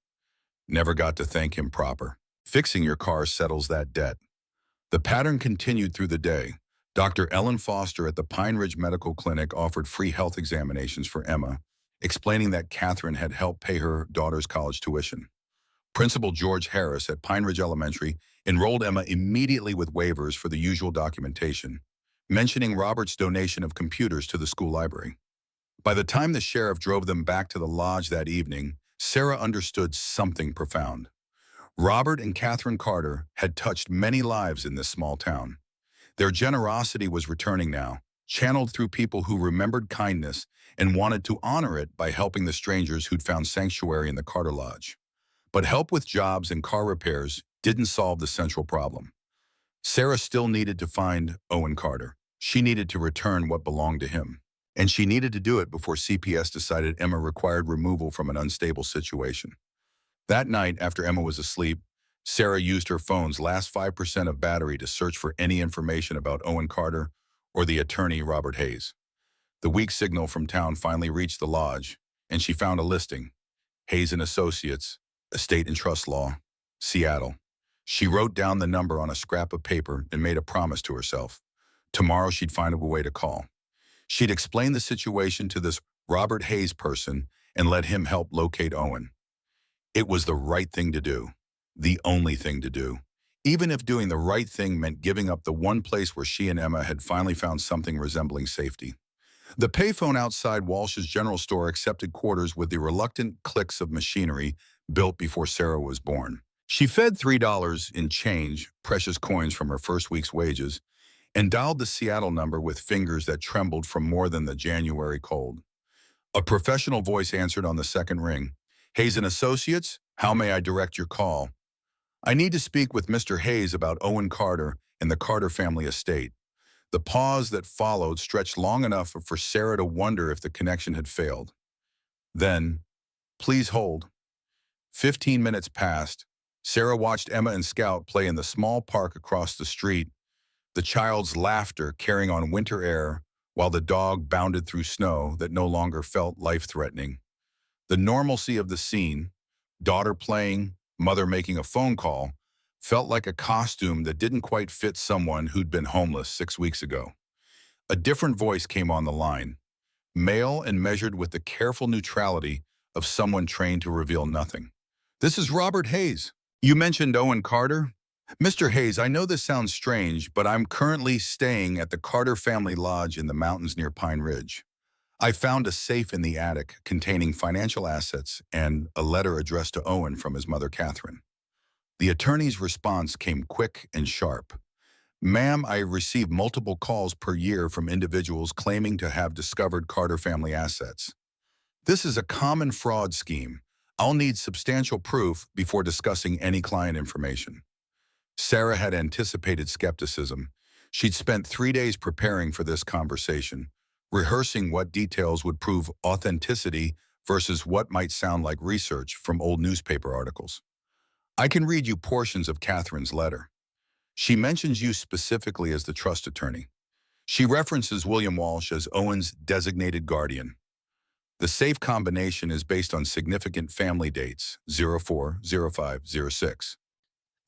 "Never got to thank him proper. Fixing your car settles that debt." The pattern continued through the day. Dr. Ellen Foster at the Pine Ridge Medical Clinic offered free health examinations for Emma, explaining that Catherine had helped pay her daughter's college tuition. Principal George Harris at Pine Ridge Elementary enrolled Emma immediately with waivers for the usual documentation, mentioning Robert's donation of computers to the school library. By the time the sheriff drove them back to the lodge that evening, Sarah understood something profound. Robert and Catherine Carter had touched many lives in this small town. Their generosity was returning now, channeled through people who remembered kindness and wanted to honor it by helping the strangers who'd found sanctuary in the Carter Lodge. But help with jobs and car repairs didn't solve the central problem. Sarah still needed to find Owen Carter. She needed to return what belonged to him. And she needed to do it before CPS decided Emma required removal from an unstable situation. That night, after Emma was asleep, Sarah used her phone's last 5% of battery to search for any information about Owen Carter or the attorney Robert Hayes. The weak signal from town finally reached the lodge, and she found a listing. Hayes and Associates, Estate and Trust Law, Seattle. She wrote down the number on a scrap of paper and made a promise to herself. Tomorrow she'd find a way to call. She'd explain the situation to this Robert Hayes person and let him help locate Owen. It was the right thing to do, the only thing to do, even if doing the right thing meant giving up the one place where she and Emma had finally found something resembling safety. The payphone outside Walsh's General Store accepted quarters with the reluctant clicks of machinery built before Sarah was born. She fed $3 in change, precious coins from her first week's wages, and dialed the Seattle number with fingers that trembled from more than the January cold. A professional voice answered on the second ring. Hayes and Associates, how may I direct your call? I need to speak with Mr. Hayes about Owen Carter and the Carter family estate. The pause that followed stretched long enough for Sarah to wonder if the connection had failed. Then, please hold. 15 minutes passed. Sarah watched Emma and Scout play in the small park across the street, the child's laughter carrying on winter air while the dog bounded through snow that no longer felt life-threatening. The normalcy of the scene, daughter playing, mother making a phone call, felt like a costume that didn't quite fit someone who'd been homeless 6 weeks ago. A different voice came on the line, male and measured with the careful neutrality of someone trained to reveal nothing. This is Robert Hayes. You mentioned Owen Carter? Mr. Hayes, I know this sounds strange, but I'm currently staying at the Carter Family Lodge in the mountains near Pine Ridge. I found a safe in the attic containing financial assets and a letter addressed to Owen from his mother, Catherine. The attorney's response came quick and sharp. Ma'am, I receive multiple calls per year from individuals claiming to have discovered Carter family assets. This is a common fraud scheme. I'll need substantial proof before discussing any client information. Sarah had anticipated skepticism. She'd spent 3 days preparing for this conversation, rehearsing what details would prove authenticity versus what might sound like research from old newspaper articles. I can read you portions of Catherine's letter. She mentions you specifically as the trust attorney. She references William Walsh as Owen's designated guardian. The safe combination is based on significant family dates, 04, 05, 06.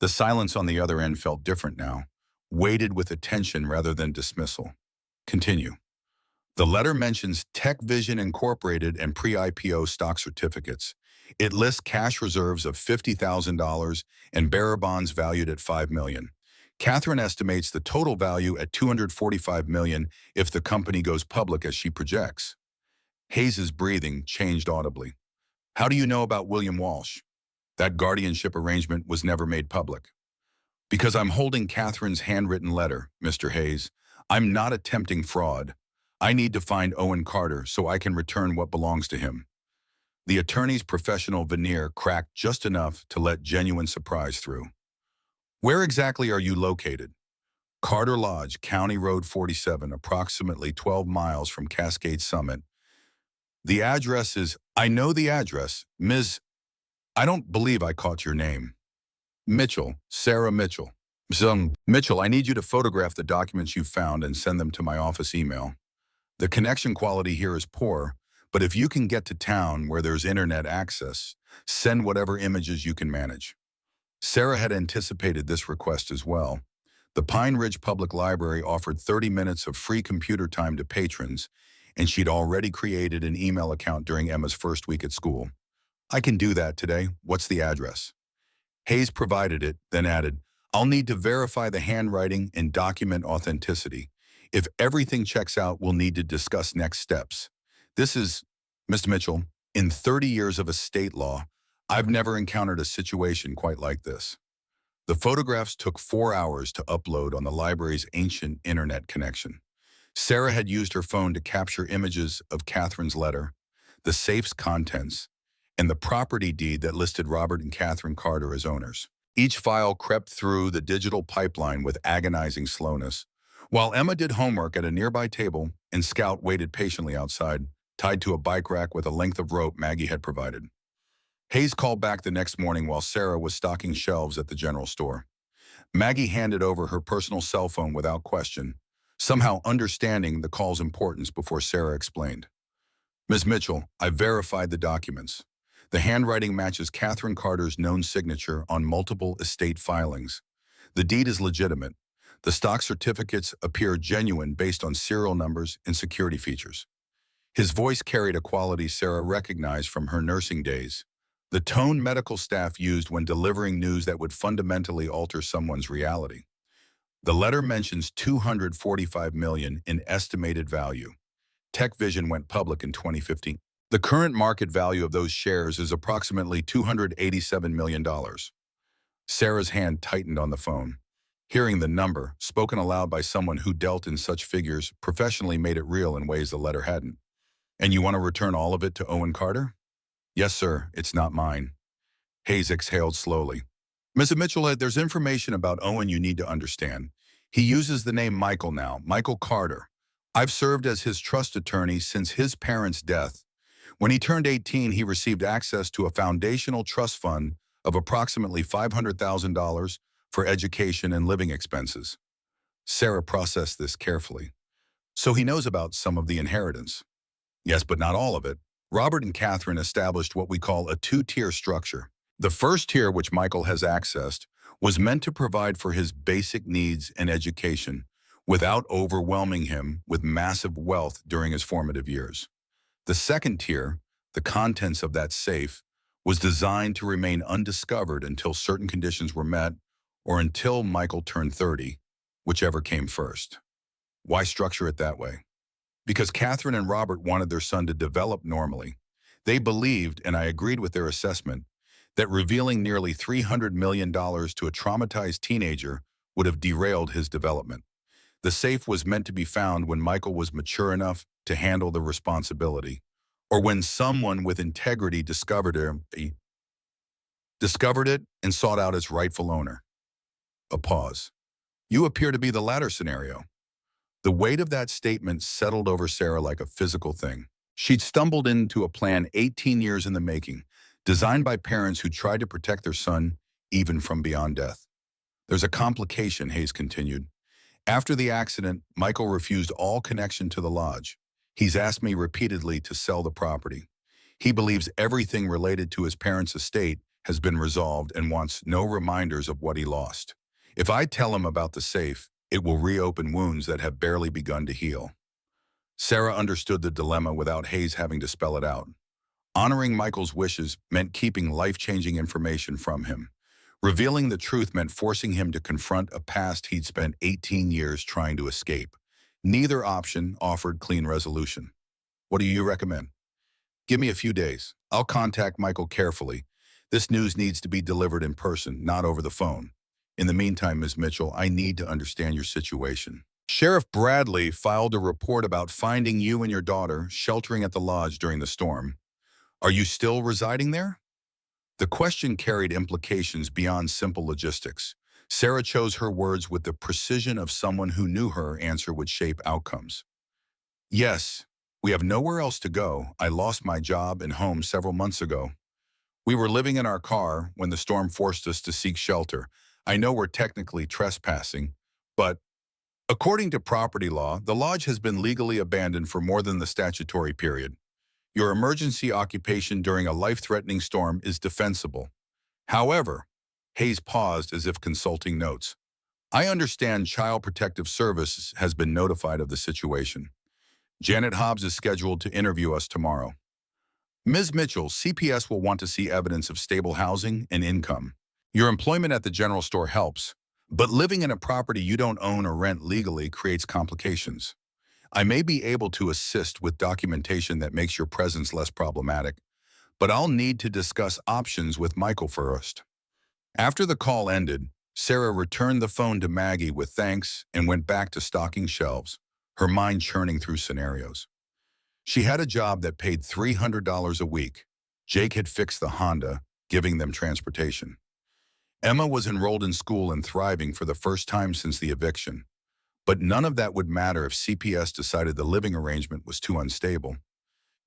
The silence on the other end felt different now, weighted with attention rather than dismissal. Continue. The letter mentions Tech Vision Incorporated and pre-IPO stock certificates. It lists cash reserves of $50,000 and bearer bonds valued at $5 million. Catherine estimates the total value at $245 million if the company goes public as she projects. Hayes's breathing changed audibly. How do you know about William Walsh? That guardianship arrangement was never made public. Because I'm holding Catherine's handwritten letter, Mr. Hayes. I'm not attempting fraud. I need to find Owen Carter so I can return what belongs to him. The attorney's professional veneer cracked just enough to let genuine surprise through. Where exactly are you located? Carter Lodge, County Road 47, approximately 12 miles from Cascade Summit. The address is, I know the address, Ms. I don't believe I caught your name. Mitchell, Sarah Mitchell. Mitchell, I need you to photograph the documents you found and send them to my office email. The connection quality here is poor, but if you can get to town where there's internet access, send whatever images you can manage. Sarah had anticipated this request as well. The Pine Ridge Public Library offered 30 minutes of free computer time to patrons, and she'd already created an email account during Emma's first week at school. I can do that today. What's the address? Hayes provided it, then added, I'll need to verify the handwriting and document authenticity. If everything checks out, we'll need to discuss next steps. This is, Mr. Mitchell, in 30 years of estate law, I've never encountered a situation quite like this. The photographs took 4 hours to upload on the library's ancient internet connection. Sarah had used her phone to capture images of Catherine's letter, the safe's contents, and the property deed that listed Robert and Catherine Carter as owners. Each file crept through the digital pipeline with agonizing slowness, while Emma did homework at a nearby table and Scout waited patiently outside, tied to a bike rack with a length of rope Maggie had provided. Hayes called back the next morning while Sarah was stocking shelves at the general store. Maggie handed over her personal cell phone without question, somehow understanding the call's importance before Sarah explained. Ms. Mitchell, I verified the documents. The handwriting matches Catherine Carter's known signature on multiple estate filings. The deed is legitimate. The stock certificates appear genuine based on serial numbers and security features. His voice carried a quality Sarah recognized from her nursing days, the tone medical staff used when delivering news that would fundamentally alter someone's reality. The letter mentions $245 million in estimated value. Tech Vision went public in 2015. The current market value of those shares is approximately $287 million. Sarah's hand tightened on the phone. Hearing the number, spoken aloud by someone who dealt in such figures, professionally made it real in ways the letter hadn't. And you want to return all of it to Owen Carter? Yes, sir. It's not mine. Hayes exhaled slowly. Mrs. Mitchell, there's information about Owen you need to understand. He uses the name Michael now, Michael Carter. I've served as his trust attorney since his parents' death. When he turned 18, he received access to a foundational trust fund of approximately $500,000 for education and living expenses. Sarah processed this carefully. So he knows about some of the inheritance. Yes, but not all of it. Robert and Catherine established what we call a two-tier structure. The first tier, which Michael has accessed, was meant to provide for his basic needs and education without overwhelming him with massive wealth during his formative years. The second tier, the contents of that safe, was designed to remain undiscovered until certain conditions were met or until Michael turned 30, whichever came first. Why structure it that way? Because Catherine and Robert wanted their son to develop normally. They believed, and I agreed with their assessment, that revealing nearly $300 million to a traumatized teenager would have derailed his development. The safe was meant to be found when Michael was mature enough to handle the responsibility, or when someone with integrity discovered it and sought out its rightful owner. A pause. You appear to be the latter scenario. The weight of that statement settled over Sarah like a physical thing. She'd stumbled into a plan 18 years in the making, designed by parents who tried to protect their son even from beyond death. There's a complication, Hayes continued. After the accident, Michael refused all connection to the lodge. He's asked me repeatedly to sell the property. He believes everything related to his parents' estate has been resolved and wants no reminders of what he lost. If I tell him about the safe, it will reopen wounds that have barely begun to heal. Sarah understood the dilemma without Hayes having to spell it out. Honoring Michael's wishes meant keeping life-changing information from him. Revealing the truth meant forcing him to confront a past he'd spent 18 years trying to escape. Neither option offered clean resolution. What do you recommend? Give me a few days. I'll contact Michael carefully. This news needs to be delivered in person, not over the phone. In the meantime, Ms. Mitchell, I need to understand your situation. Sheriff Bradley filed a report about finding you and your daughter sheltering at the lodge during the storm. Are you still residing there? The question carried implications beyond simple logistics. Sarah chose her words with the precision of someone who knew her answer would shape outcomes. Yes, we have nowhere else to go. I lost my job and home several months ago. We were living in our car when the storm forced us to seek shelter. I know we're technically trespassing, but according to property law, the lodge has been legally abandoned for more than the statutory period. Your emergency occupation during a life-threatening storm is defensible. However, Hayes paused as if consulting notes. I understand Child Protective Services has been notified of the situation. Janet Hobbs is scheduled to interview us tomorrow. Ms. Mitchell, CPS will want to see evidence of stable housing and income. Your employment at the general store helps, but living in a property you don't own or rent legally creates complications. I may be able to assist with documentation that makes your presence less problematic, but I'll need to discuss options with Michael first. After the call ended, Sarah returned the phone to Maggie with thanks and went back to stocking shelves, her mind churning through scenarios. She had a job that paid $300 a week. Jake had fixed the Honda, giving them transportation. Emma was enrolled in school and thriving for the first time since the eviction. But none of that would matter if CPS decided the living arrangement was too unstable.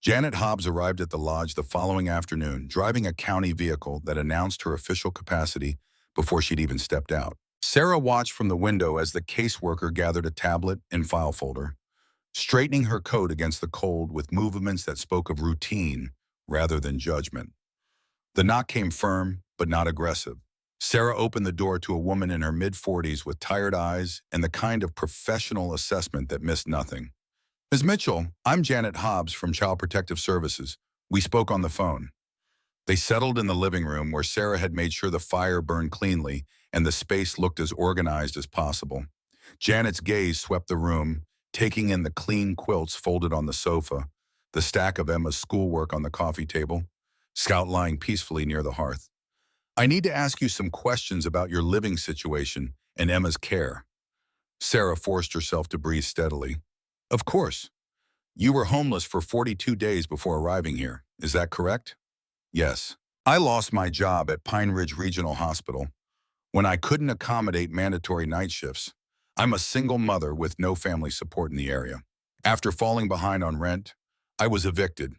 Janet Hobbs arrived at the lodge the following afternoon, driving a county vehicle that announced her official capacity before she'd even stepped out. Sarah watched from the window as the caseworker gathered a tablet and file folder, straightening her coat against the cold with movements that spoke of routine rather than judgment. The knock came firm, but not aggressive. Sarah opened the door to a woman in her mid-40s with tired eyes and the kind of professional assessment that missed nothing. Ms. Mitchell, I'm Janet Hobbs from Child Protective Services. We spoke on the phone. They settled in the living room where Sarah had made sure the fire burned cleanly and the space looked as organized as possible. Janet's gaze swept the room, taking in the clean quilts folded on the sofa, the stack of Emma's schoolwork on the coffee table, Scout lying peacefully near the hearth. I need to ask you some questions about your living situation and Emma's care. Sarah forced herself to breathe steadily. Of course. You were homeless for 42 days before arriving here. Is that correct? Yes. I lost my job at Pine Ridge Regional Hospital when I couldn't accommodate mandatory night shifts. I'm a single mother with no family support in the area. After falling behind on rent, I was evicted.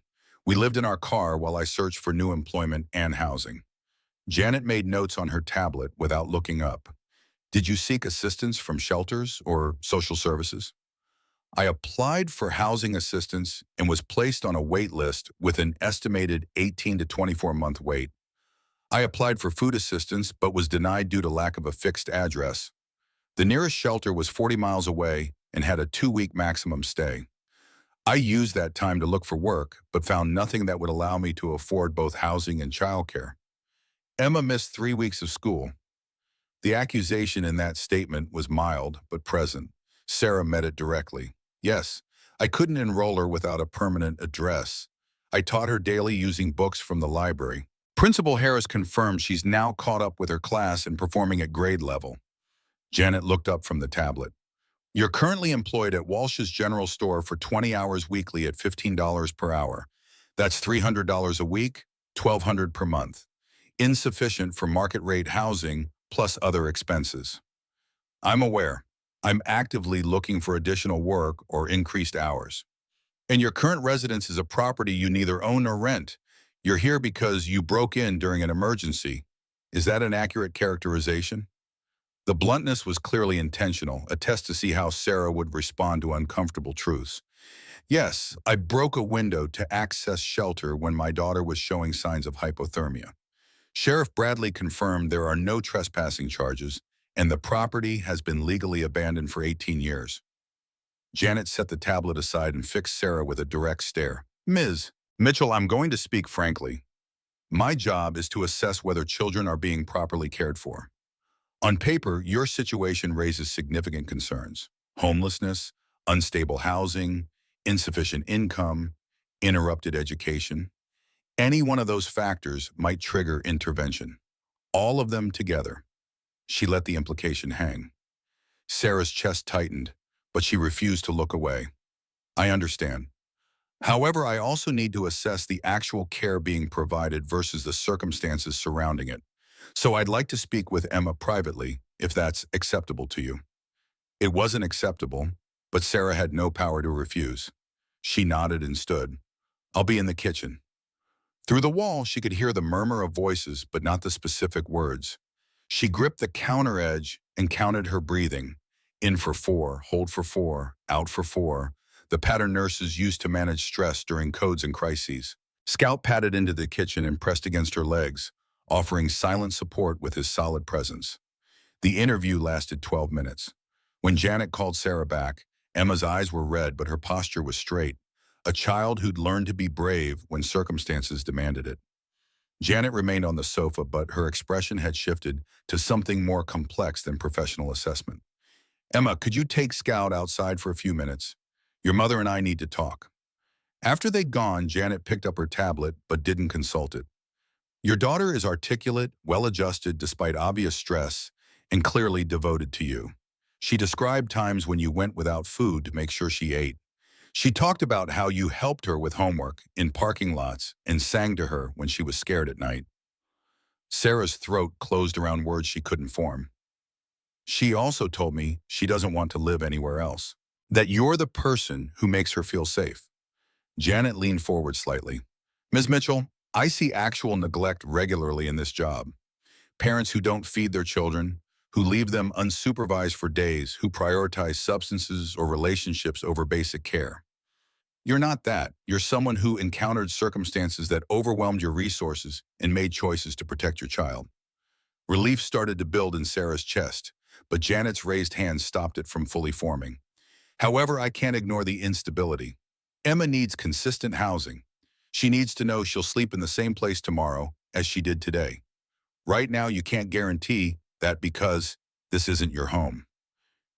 We lived in our car while I searched for new employment and housing. Janet made notes on her tablet without looking up. Did you seek assistance from shelters or social services? I applied for housing assistance and was placed on a wait list with an estimated 18 to 24-month wait. I applied for food assistance but was denied due to lack of a fixed address. The nearest shelter was 40 miles away and had a 2-week maximum stay. I used that time to look for work but found nothing that would allow me to afford both housing and childcare. Emma missed 3 weeks of school. The accusation in that statement was mild but present. Sarah met it directly. Yes, I couldn't enroll her without a permanent address. I taught her daily using books from the library. Principal Harris confirmed she's now caught up with her class and performing at grade level. Janet looked up from the tablet. You're currently employed at Walsh's General Store for 20 hours weekly at $15 per hour. That's $300 a week, $1,200 per month. Insufficient for market rate housing plus other expenses. I'm aware. I'm actively looking for additional work or increased hours. And your current residence is a property you neither own nor rent. You're here because you broke in during an emergency. Is that an accurate characterization? The bluntness was clearly intentional, a test to see how Sarah would respond to uncomfortable truths. Yes, I broke a window to access shelter when my daughter was showing signs of hypothermia. Sheriff Bradley confirmed there are no trespassing charges, and the property has been legally abandoned for 18 years. Janet set the tablet aside and fixed Sarah with a direct stare. Ms. Mitchell, I'm going to speak frankly. My job is to assess whether children are being properly cared for. On paper, your situation raises significant concerns. Homelessness, unstable housing, insufficient income, interrupted education. Any one of those factors might trigger intervention. All of them together. She let the implication hang. Sarah's chest tightened, but she refused to look away. I understand. However, I also need to assess the actual care being provided versus the circumstances surrounding it. So I'd like to speak with Emma privately, if that's acceptable to you. It wasn't acceptable, but Sarah had no power to refuse. She nodded and stood. I'll be in the kitchen. Through the wall, she could hear the murmur of voices, but not the specific words. She gripped the counter edge and counted her breathing. In for 4, hold for 4, out for 4, the pattern nurses used to manage stress during codes and crises. Scout padded into the kitchen and pressed against her legs, offering silent support with his solid presence. The interview lasted 12 minutes. When Janet called Sarah back, Emma's eyes were red, but her posture was straight, a child who'd learned to be brave when circumstances demanded it. Janet remained on the sofa, but her expression had shifted to something more complex than professional assessment. Emma, could you take Scout outside for a few minutes? Your mother and I need to talk. After they'd gone, Janet picked up her tablet, but didn't consult it. Your daughter is articulate, well-adjusted despite obvious stress, and clearly devoted to you. She described times when you went without food to make sure she ate. She talked about how you helped her with homework in parking lots and sang to her when she was scared at night. Sarah's throat closed around words she couldn't form. She also told me she doesn't want to live anywhere else. That you're the person who makes her feel safe. Janet leaned forward slightly. Ms. Mitchell, I see actual neglect regularly in this job. Parents who don't feed their children, who leave them unsupervised for days, who prioritize substances or relationships over basic care. You're not that. You're someone who encountered circumstances that overwhelmed your resources and made choices to protect your child. Relief started to build in Sarah's chest, but Janet's raised hand stopped it from fully forming. However, I can't ignore the instability. Emma needs consistent housing. She needs to know she'll sleep in the same place tomorrow as she did today. Right now, you can't guarantee that because this isn't your home.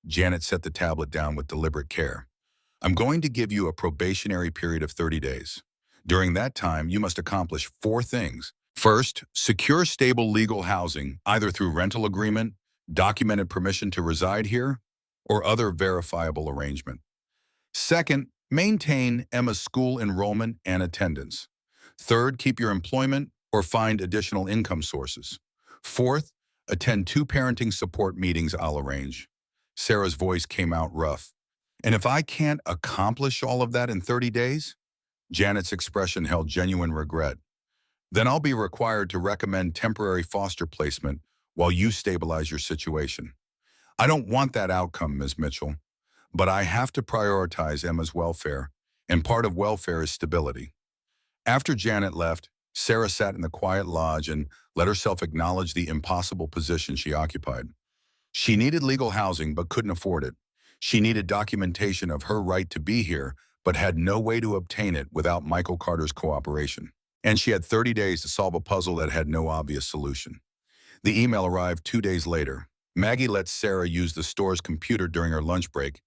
Janet set the tablet down with deliberate care. I'm going to give you a probationary period of 30 days. During that time, you must accomplish 4 things. First, secure stable legal housing, either through rental agreement, documented permission to reside here, or other verifiable arrangement. Second, maintain Emma's school enrollment and attendance. Third, keep your employment or find additional income sources. Fourth, attend 2 parenting support meetings I'll arrange. Sarah's voice came out rough. And if I can't accomplish all of that in 30 days? Janet's expression held genuine regret. Then I'll be required to recommend temporary foster placement while you stabilize your situation. I don't want that outcome, Ms. Mitchell, but I have to prioritize Emma's welfare, and part of welfare is stability. After Janet left, Sarah sat in the quiet lodge and let herself acknowledge the impossible position she occupied. She needed legal housing but couldn't afford it. She needed documentation of her right to be here but had no way to obtain it without Michael Carter's cooperation. And she had 30 days to solve a puzzle that had no obvious solution. The email arrived 2 days later. Maggie let Sarah use the store's computer during her lunch break,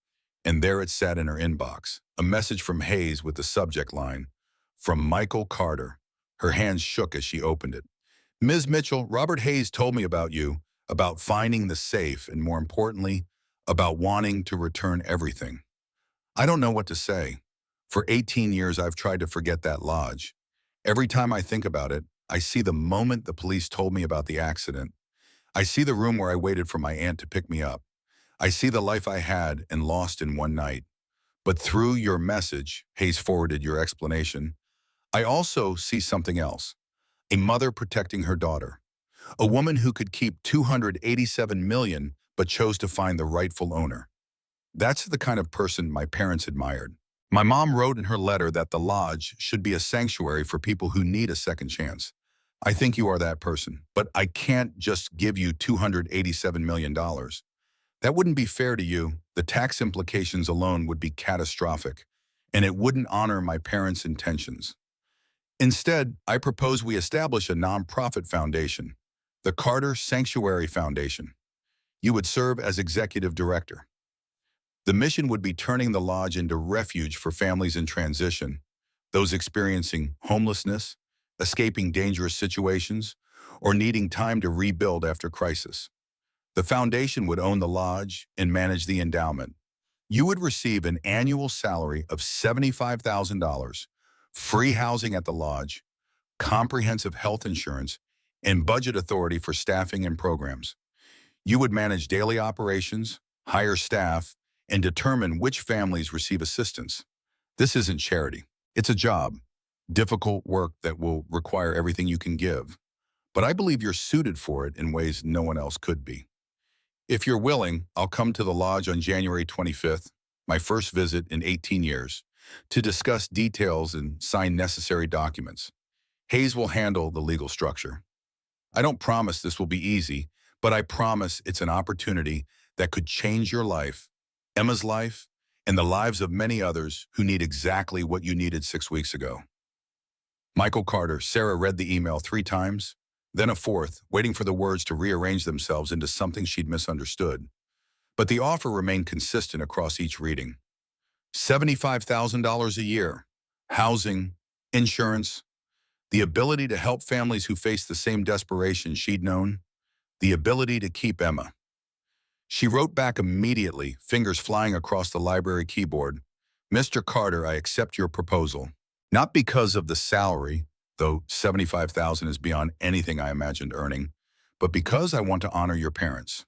and there it sat in her inbox, a message from Hayes with the subject line, "From Michael Carter." Her hands shook as she opened it. "Ms. Mitchell, Robert Hayes told me about you, about finding the safe, and more importantly, about wanting to return everything. I don't know what to say. For 18 years, I've tried to forget that lodge. Every time I think about it, I see the moment the police told me about the accident. I see the room where I waited for my aunt to pick me up. I see the life I had and lost in one night. But through your message," Hayes forwarded your explanation, "I also see something else. A mother protecting her daughter. A woman who could keep $287 million but chose to find the rightful owner. That's the kind of person my parents admired. My mom wrote in her letter that the lodge should be a sanctuary for people who need a second chance. I think you are that person, but I can't just give you $287 million. That wouldn't be fair to you. The tax implications alone would be catastrophic, and it wouldn't honor my parents' intentions. Instead, I propose we establish a nonprofit foundation, the Carter Sanctuary Foundation. You would serve as executive director. The mission would be turning the lodge into refuge for families in transition, those experiencing homelessness, escaping dangerous situations, or needing time to rebuild after crisis. The foundation would own the lodge and manage the endowment. You would receive an annual salary of $75,000, free housing at the lodge, comprehensive health insurance, and budget authority for staffing and programs. You would manage daily operations, hire staff, and determine which families receive assistance. This isn't charity. It's a job, difficult work that will require everything you can give. But I believe you're suited for it in ways no one else could be. If you're willing, I'll come to the lodge on January 25th, my first visit in 18 years, to discuss details and sign necessary documents. Hayes will handle the legal structure. I don't promise this will be easy, but I promise it's an opportunity that could change your life, Emma's life, and the lives of many others who need exactly what you needed 6 weeks ago." Michael Carter. Sarah read the email 3 times, then a fourth, waiting for the words to rearrange themselves into something she'd misunderstood. But the offer remained consistent across each reading. $75,000 a year, housing, insurance, the ability to help families who face the same desperation she'd known, the ability to keep Emma. She wrote back immediately, fingers flying across the library keyboard, "Mr. Carter, I accept your proposal. Not because of the salary, though $75,000 is beyond anything I imagined earning, but because I want to honor your parents.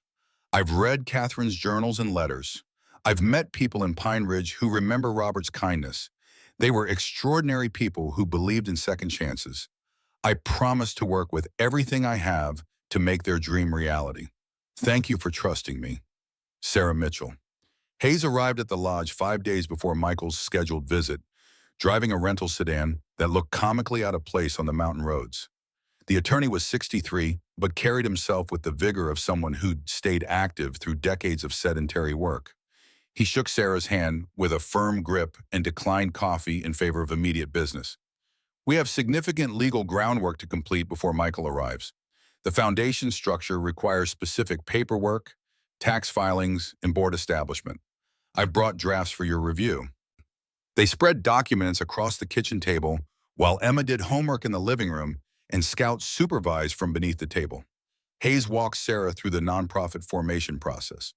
I've read Catherine's journals and letters. I've met people in Pine Ridge who remember Robert's kindness. They were extraordinary people who believed in second chances. I promise to work with everything I have to make their dream reality. Thank you for trusting me. Sarah Mitchell." Hayes arrived at the lodge 5 days before Michael's scheduled visit, driving a rental sedan that looked comically out of place on the mountain roads. The attorney was 63, but carried himself with the vigor of someone who'd stayed active through decades of sedentary work. He shook Sarah's hand with a firm grip and declined coffee in favor of immediate business. "We have significant legal groundwork to complete before Michael arrives. The foundation structure requires specific paperwork, tax filings, and board establishment. I've brought drafts for your review." They spread documents across the kitchen table while Emma did homework in the living room and Scout supervised from beneath the table. Hayes walked Sarah through the nonprofit formation process.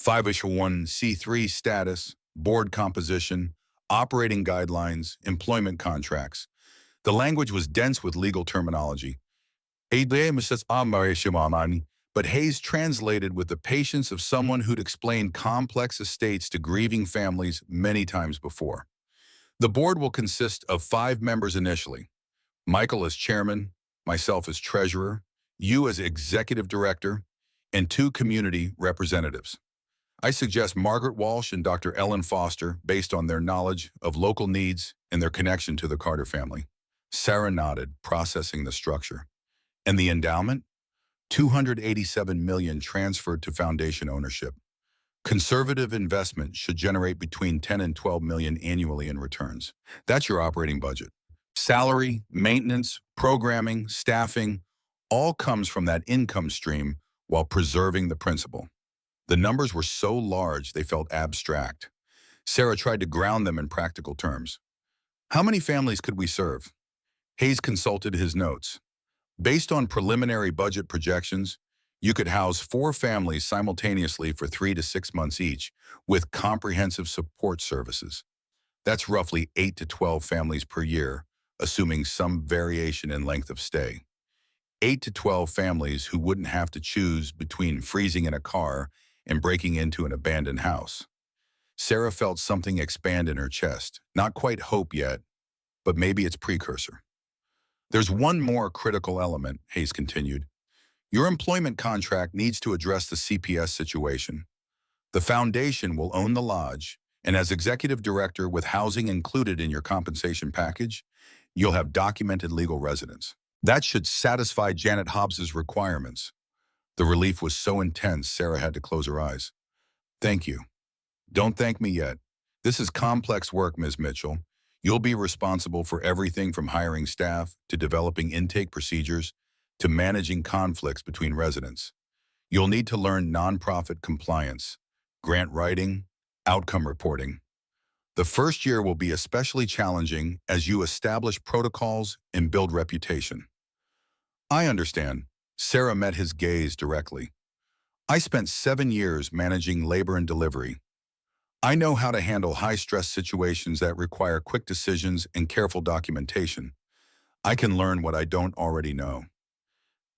501c3 status, board composition, operating guidelines, employment contracts. The language was dense with legal terminology. But Hayes translated with the patience of someone who'd explained complex estates to grieving families many times before. The board will consist of 5 members initially. Michael as chairman, myself as treasurer, you as executive director, and 2 community representatives. I suggest Margaret Walsh and Dr. Ellen Foster based on their knowledge of local needs and their connection to the Carter family. Sarah nodded, processing the structure. And the endowment? $287 million transferred to foundation ownership. Conservative investment should generate between 10 and 12 million annually in returns. That's your operating budget. Salary, maintenance, programming, staffing, all comes from that income stream while preserving the principal. The numbers were so large they felt abstract. Sarah tried to ground them in practical terms. How many families could we serve? Hayes consulted his notes. Based on preliminary budget projections, you could house 4 families simultaneously for 3 to 6 months each, with comprehensive support services. That's roughly 8 to 12 families per year, assuming some variation in length of stay. 8 to 12 families who wouldn't have to choose between freezing in a car and breaking into an abandoned house. Sarah felt something expand in her chest. Not quite hope yet, but maybe its precursor. There's one more critical element, Hayes continued. Your employment contract needs to address the CPS situation. The foundation will own the lodge, and as executive director with housing included in your compensation package, you'll have documented legal residence. That should satisfy Janet Hobbs's requirements. The relief was so intense, Sarah had to close her eyes. Thank you. Don't thank me yet. This is complex work, Ms. Mitchell. You'll be responsible for everything from hiring staff to developing intake procedures to managing conflicts between residents. You'll need to learn nonprofit compliance, grant writing, outcome reporting. The first year will be especially challenging as you establish protocols and build reputation. I understand. Sarah met his gaze directly. I spent 7 years managing labor and delivery. I know how to handle high-stress situations that require quick decisions and careful documentation. I can learn what I don't already know.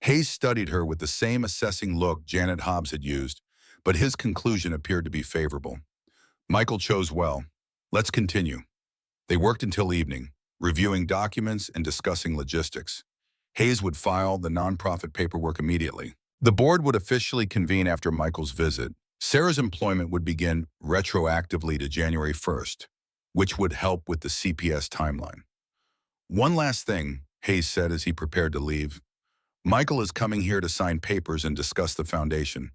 Hayes studied her with the same assessing look Janet Hobbs had used, but his conclusion appeared to be favorable. Michael chose well. Let's continue. They worked until evening, reviewing documents and discussing logistics. Hayes would file the nonprofit paperwork immediately. The board would officially convene after Michael's visit. Sarah's employment would begin retroactively to January 1st, which would help with the CPS timeline. One last thing, Hayes said as he prepared to leave. Michael is coming here to sign papers and discuss the foundation,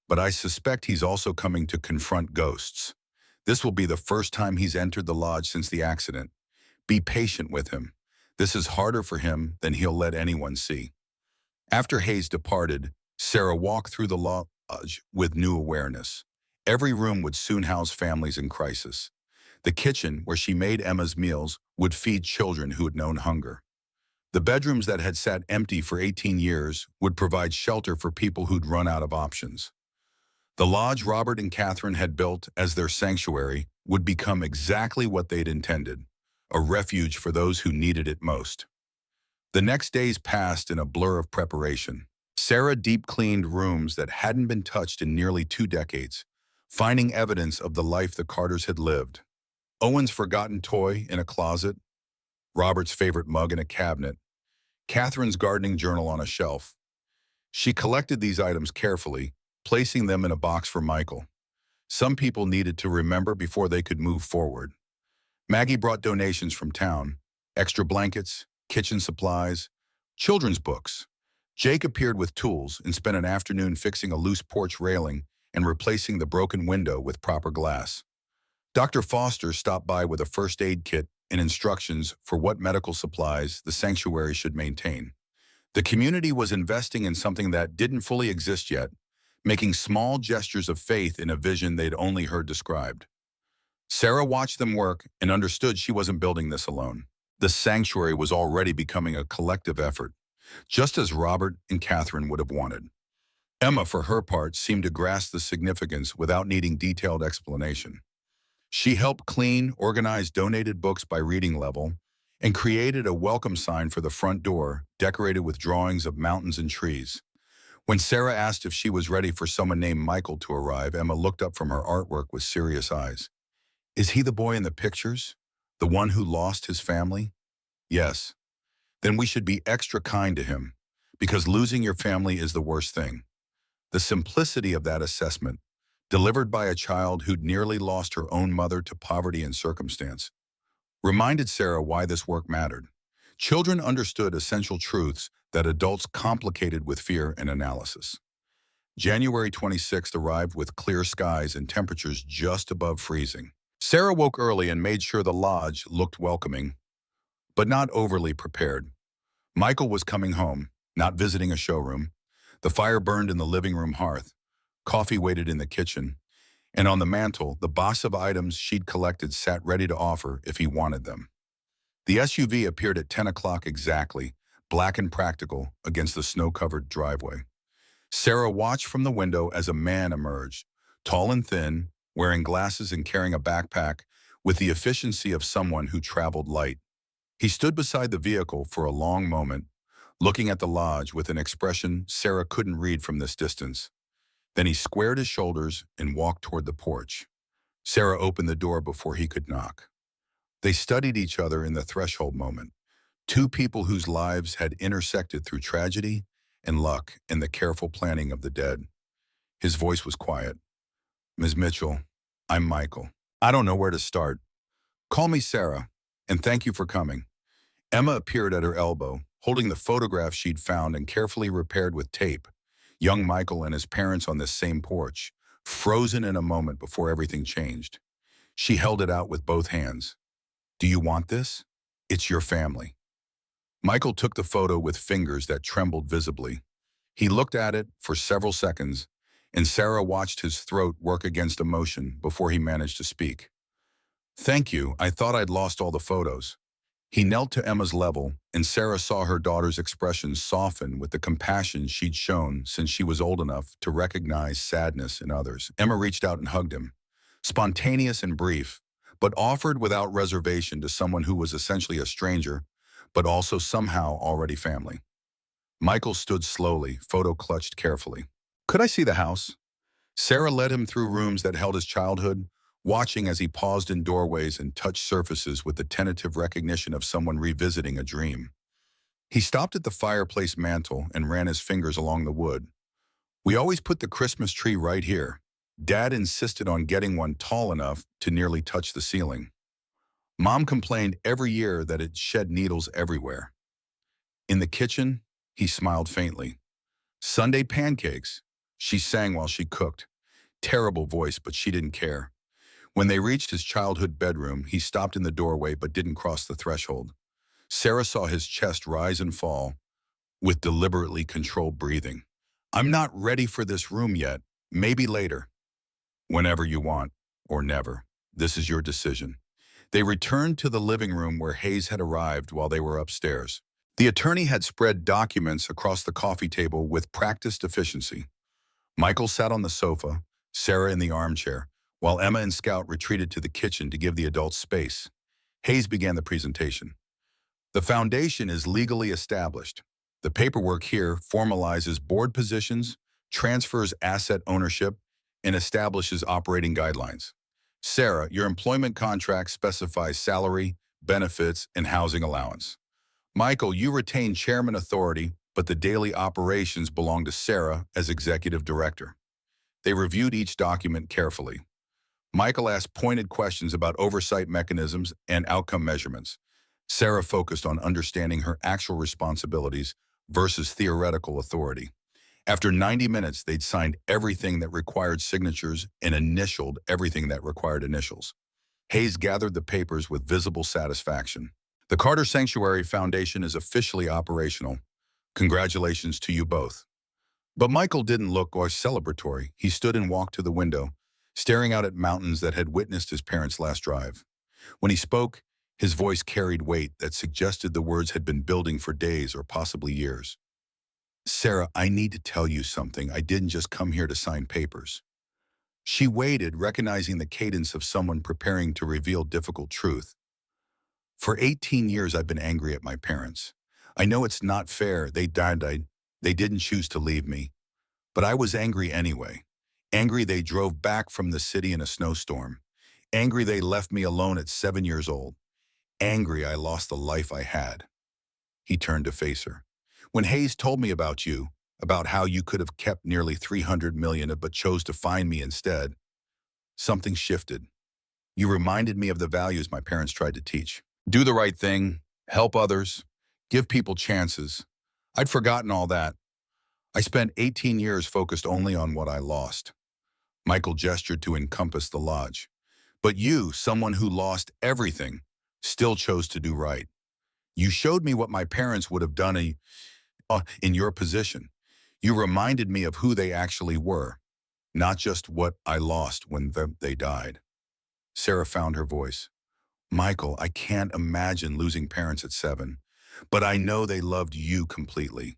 but I suspect he's also coming to confront ghosts. This will be the first time he's entered the lodge since the accident. Be patient with him. This is harder for him than he'll let anyone see. After Hayes departed, Sarah walked through the lodge with new awareness. Every room would soon house families in crisis. The kitchen, where she made Emma's meals, would feed children who had known hunger. The bedrooms that had sat empty for 18 years would provide shelter for people who'd run out of options. The lodge Robert and Catherine had built as their sanctuary would become exactly what they'd intended, a refuge for those who needed it most. The next days passed in a blur of preparation. Sarah deep-cleaned rooms that hadn't been touched in nearly 2 decades, finding evidence of the life the Carters had lived. Owen's forgotten toy in a closet, Robert's favorite mug in a cabinet, Catherine's gardening journal on a shelf. She collected these items carefully, placing them in a box for Michael. Some people needed to remember before they could move forward. Maggie brought donations from town, extra blankets, kitchen supplies, children's books. Jake appeared with tools and spent an afternoon fixing a loose porch railing and replacing the broken window with proper glass. Dr. Foster stopped by with a first aid kit and instructions for what medical supplies the sanctuary should maintain. The community was investing in something that didn't fully exist yet, making small gestures of faith in a vision they'd only heard described. Sarah watched them work and understood she wasn't building this alone. The sanctuary was already becoming a collective effort. just as Robert and Catherine would have wanted. Emma, for her part, seemed to grasp the significance without needing detailed explanation. She helped clean, organize donated books by reading level, and created a welcome sign for the front door, decorated with drawings of mountains and trees. When Sarah asked if she was ready for someone named Michael to arrive, Emma looked up from her artwork with serious eyes. Is he the boy in the pictures? The one who lost his family? Yes. Then we should be extra kind to him, because losing your family is the worst thing. The simplicity of that assessment, delivered by a child who'd nearly lost her own mother to poverty and circumstance, reminded Sarah why this work mattered. Children understood essential truths that adults complicated with fear and analysis. January 26th arrived with clear skies and temperatures just above freezing. Sarah woke early and made sure the lodge looked welcoming, but not overly prepared. Michael was coming home, not visiting a showroom. The fire burned in the living room hearth. Coffee waited in the kitchen. And on the mantel, the box of items she'd collected sat ready to offer if he wanted them. The SUV appeared at 10 o'clock exactly, black and practical, against the snow-covered driveway. Sarah watched from the window as a man emerged, tall and thin, wearing glasses and carrying a backpack, with the efficiency of someone who traveled light. He stood beside the vehicle for a long moment, looking at the lodge with an expression Sarah couldn't read from this distance. Then he squared his shoulders and walked toward the porch. Sarah opened the door before he could knock. They studied each other in the threshold moment, two people whose lives had intersected through tragedy and luck and the careful planning of the dead. His voice was quiet. Ms. Mitchell, I'm Michael. I don't know where to start. Call me Sarah, and thank you for coming. Emma appeared at her elbow, holding the photograph she'd found and carefully repaired with tape. Young Michael and his parents on this same porch, frozen in a moment before everything changed. She held it out with both hands. Do you want this? It's your family. Michael took the photo with fingers that trembled visibly. He looked at it for several seconds, and Sarah watched his throat work against emotion before he managed to speak. Thank you, I thought I'd lost all the photos. He knelt to Emma's level, and Sarah saw her daughter's expression soften with the compassion she'd shown since she was old enough to recognize sadness in others. Emma reached out and hugged him, spontaneous and brief, but offered without reservation to someone who was essentially a stranger, but also somehow already family. Michael stood slowly, photo clutched carefully. Could I see the house? Sarah led him through rooms that held his childhood, watching as he paused in doorways and touched surfaces with the tentative recognition of someone revisiting a dream. He stopped at the fireplace mantel and ran his fingers along the wood. We always put the Christmas tree right here. Dad insisted on getting one tall enough to nearly touch the ceiling. Mom complained every year that it shed needles everywhere. In the kitchen, he smiled faintly. Sunday pancakes, she sang while she cooked. Terrible voice, but she didn't care. When they reached his childhood bedroom, he stopped in the doorway but didn't cross the threshold. Sarah saw his chest rise and fall with deliberately controlled breathing. I'm not ready for this room yet. Maybe later. Whenever you want, or never. This is your decision. They returned to the living room where Hayes had arrived while they were upstairs. The attorney had spread documents across the coffee table with practiced efficiency. Michael sat on the sofa, Sarah in the armchair, while Emma and Scout retreated to the kitchen to give the adults space. Hayes began the presentation. The foundation is legally established. The paperwork here formalizes board positions, transfers asset ownership, and establishes operating guidelines. Sarah, your employment contract specifies salary, benefits, and housing allowance. Michael, you retain chairman authority, but the daily operations belong to Sarah as executive director. They reviewed each document carefully. Michael asked pointed questions about oversight mechanisms and outcome measurements. Sarah focused on understanding her actual responsibilities versus theoretical authority. After 90 minutes, they'd signed everything that required signatures and initialed everything that required initials. Hayes gathered the papers with visible satisfaction. The Carter Sanctuary Foundation is officially operational. Congratulations to you both. But Michael didn't look or celebratory. He stood and walked to the window, staring out at mountains that had witnessed his parents' last drive. When he spoke, His voice carried weight that suggested the words had been building for days or possibly years. Sarah, I need to tell you something. I didn't just come here to sign papers. She waited, recognizing the cadence of someone preparing to reveal difficult truth. For 18 years, I've been angry at my parents. I know it's not fair. They died. They didn't choose to leave me. But I was angry anyway. Angry they drove back from the city in a snowstorm. Angry they left me alone at 7 years old. Angry I lost the life I had. He turned to face her. When Hayes told me about you, about how you could have kept nearly 300 million but chose to find me instead, something shifted. You reminded me of the values my parents tried to teach. Do the right thing, help others, give people chances. I'd forgotten all that. I spent 18 years focused only on what I lost. Michael gestured to encompass the lodge. But you, someone who lost everything, still chose to do right. You showed me what my parents would have done in your position. You reminded me of who they actually were, not just what I lost when they died. Sarah found her voice. Michael, I can't imagine losing parents at 7, but I know they loved you completely.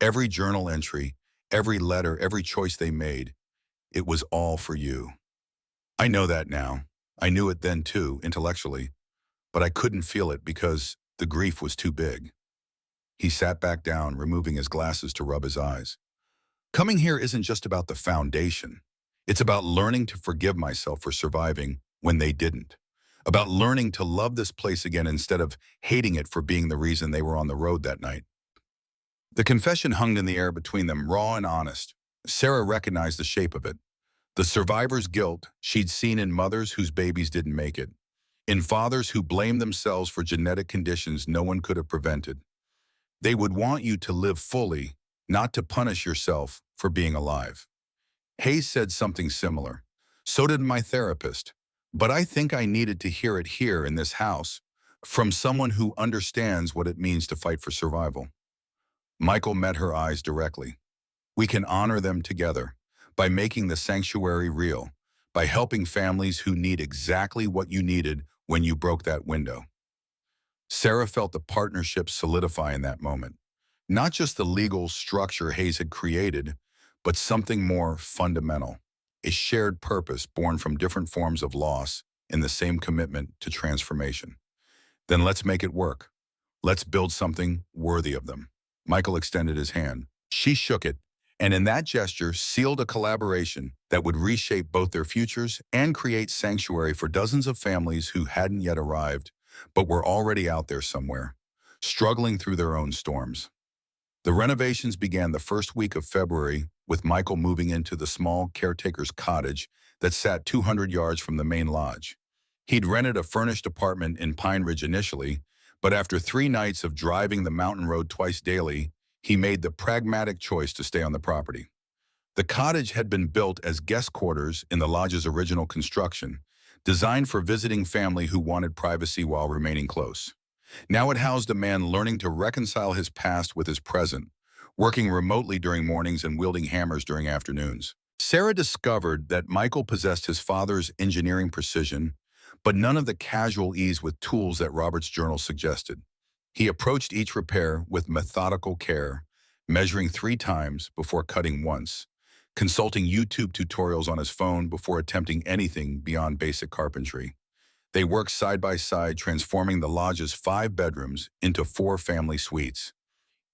Every journal entry, every letter, every choice they made, it was all for you. I know that now. I knew it then too, intellectually, but I couldn't feel it because the grief was too big. He sat back down, removing his glasses to rub his eyes. Coming here isn't just about the foundation. It's about learning to forgive myself for surviving when they didn't. About learning to love this place again instead of hating it for being the reason they were on the road that night. The confession hung in the air between them, raw and honest. Sarah recognized the shape of it. The survivor's guilt she'd seen in mothers whose babies didn't make it, in fathers who blamed themselves for genetic conditions no one could have prevented. They would want you to live fully, not to punish yourself for being alive. Hayes said something similar. So did my therapist. But I think I needed to hear it here in this house, from someone who understands what it means to fight for survival. Michael met her eyes directly. We can honor them together by making the sanctuary real, by helping families who need exactly what you needed when you broke that window. Sarah felt the partnership solidify in that moment. Not just the legal structure Hayes had created, but something more fundamental, a shared purpose born from different forms of loss in the same commitment to transformation. Then let's make it work. Let's build something worthy of them. Michael extended his hand. She shook it, and in that gesture sealed a collaboration that would reshape both their futures and create sanctuary for dozens of families who hadn't yet arrived, but were already out there somewhere, struggling through their own storms. The renovations began the first week of February, with Michael moving into the small caretaker's cottage that sat 200 yards from the main lodge. He'd rented a furnished apartment in Pine Ridge initially, but after 3 nights of driving the mountain road twice daily, he made the pragmatic choice to stay on the property. The cottage had been built as guest quarters in the lodge's original construction, designed for visiting family who wanted privacy while remaining close. Now it housed a man learning to reconcile his past with his present, working remotely during mornings and wielding hammers during afternoons. Sarah discovered that Michael possessed his father's engineering precision, but none of the casual ease with tools that Robert's journal suggested. He approached each repair with methodical care, measuring 3 times before cutting once, consulting YouTube tutorials on his phone before attempting anything beyond basic carpentry. They worked side by side, transforming the lodge's 5 bedrooms into 4 family suites,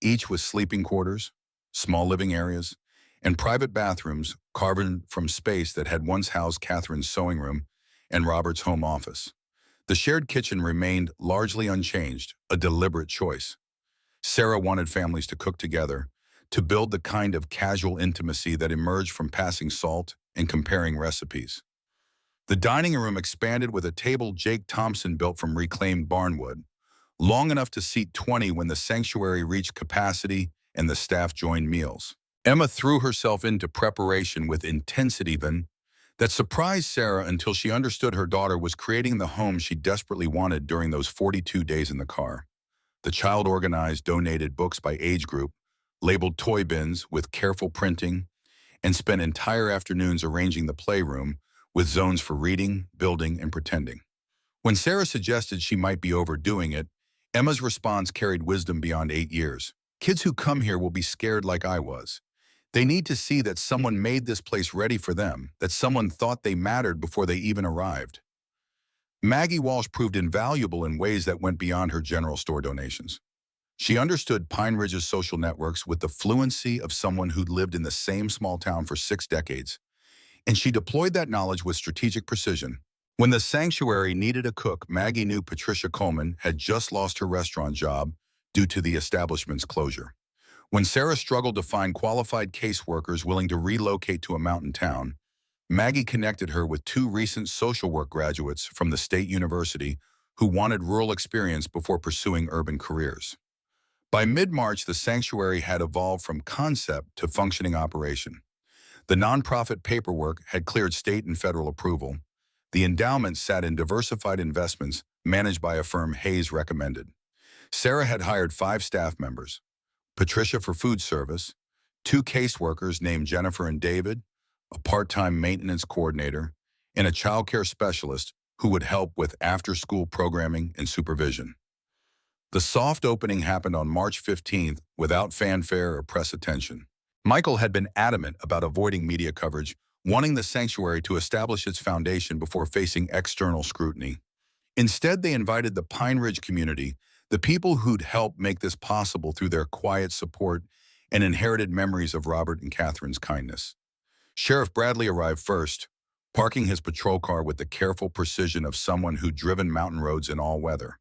each with sleeping quarters, small living areas, and private bathrooms carved from space that had once housed Catherine's sewing room and Robert's home office. The shared kitchen remained largely unchanged, a deliberate choice. Sarah wanted families to cook together, to build the kind of casual intimacy that emerged from passing salt and comparing recipes. The dining room expanded with a table Jake Thompson built from reclaimed barnwood, long enough to seat 20 when the sanctuary reached capacity and the staff joined meals. Emma threw herself into preparation with intensity that surprised Sarah until she understood her daughter was creating the home she desperately wanted during those 42 days in the car. The child organized donated books by age group, labeled toy bins with careful printing, and spent entire afternoons arranging the playroom with zones for reading, building, and pretending. When Sarah suggested she might be overdoing it, Emma's response carried wisdom beyond 8 years. Kids who come here will be scared like I was. They need to see that someone made this place ready for them, that someone thought they mattered before they even arrived. Maggie Walsh proved invaluable in ways that went beyond her general store donations. She understood Pine Ridge's social networks with the fluency of someone who'd lived in the same small town for 6 decades, and she deployed that knowledge with strategic precision. When the sanctuary needed a cook, Maggie knew Patricia Coleman had just lost her restaurant job due to the establishment's closure. When Sarah struggled to find qualified caseworkers willing to relocate to a mountain town, Maggie connected her with two recent social work graduates from the state university who wanted rural experience before pursuing urban careers. By mid-March, the sanctuary had evolved from concept to functioning operation. The nonprofit paperwork had cleared state and federal approval. The endowment sat in diversified investments managed by a firm Hayes recommended. Sarah had hired 5 staff members: Patricia for food service, 2 caseworkers named Jennifer and David, a part-time maintenance coordinator, and a childcare specialist who would help with after-school programming and supervision. The soft opening happened on March 15th without fanfare or press attention. Michael had been adamant about avoiding media coverage, wanting the sanctuary to establish its foundation before facing external scrutiny. Instead, they invited the Pine Ridge community, the people who'd helped make this possible through their quiet support and inherited memories of Robert and Catherine's kindness. Sheriff Bradley arrived first, parking his patrol car with the careful precision of someone who'd driven mountain roads in all weather.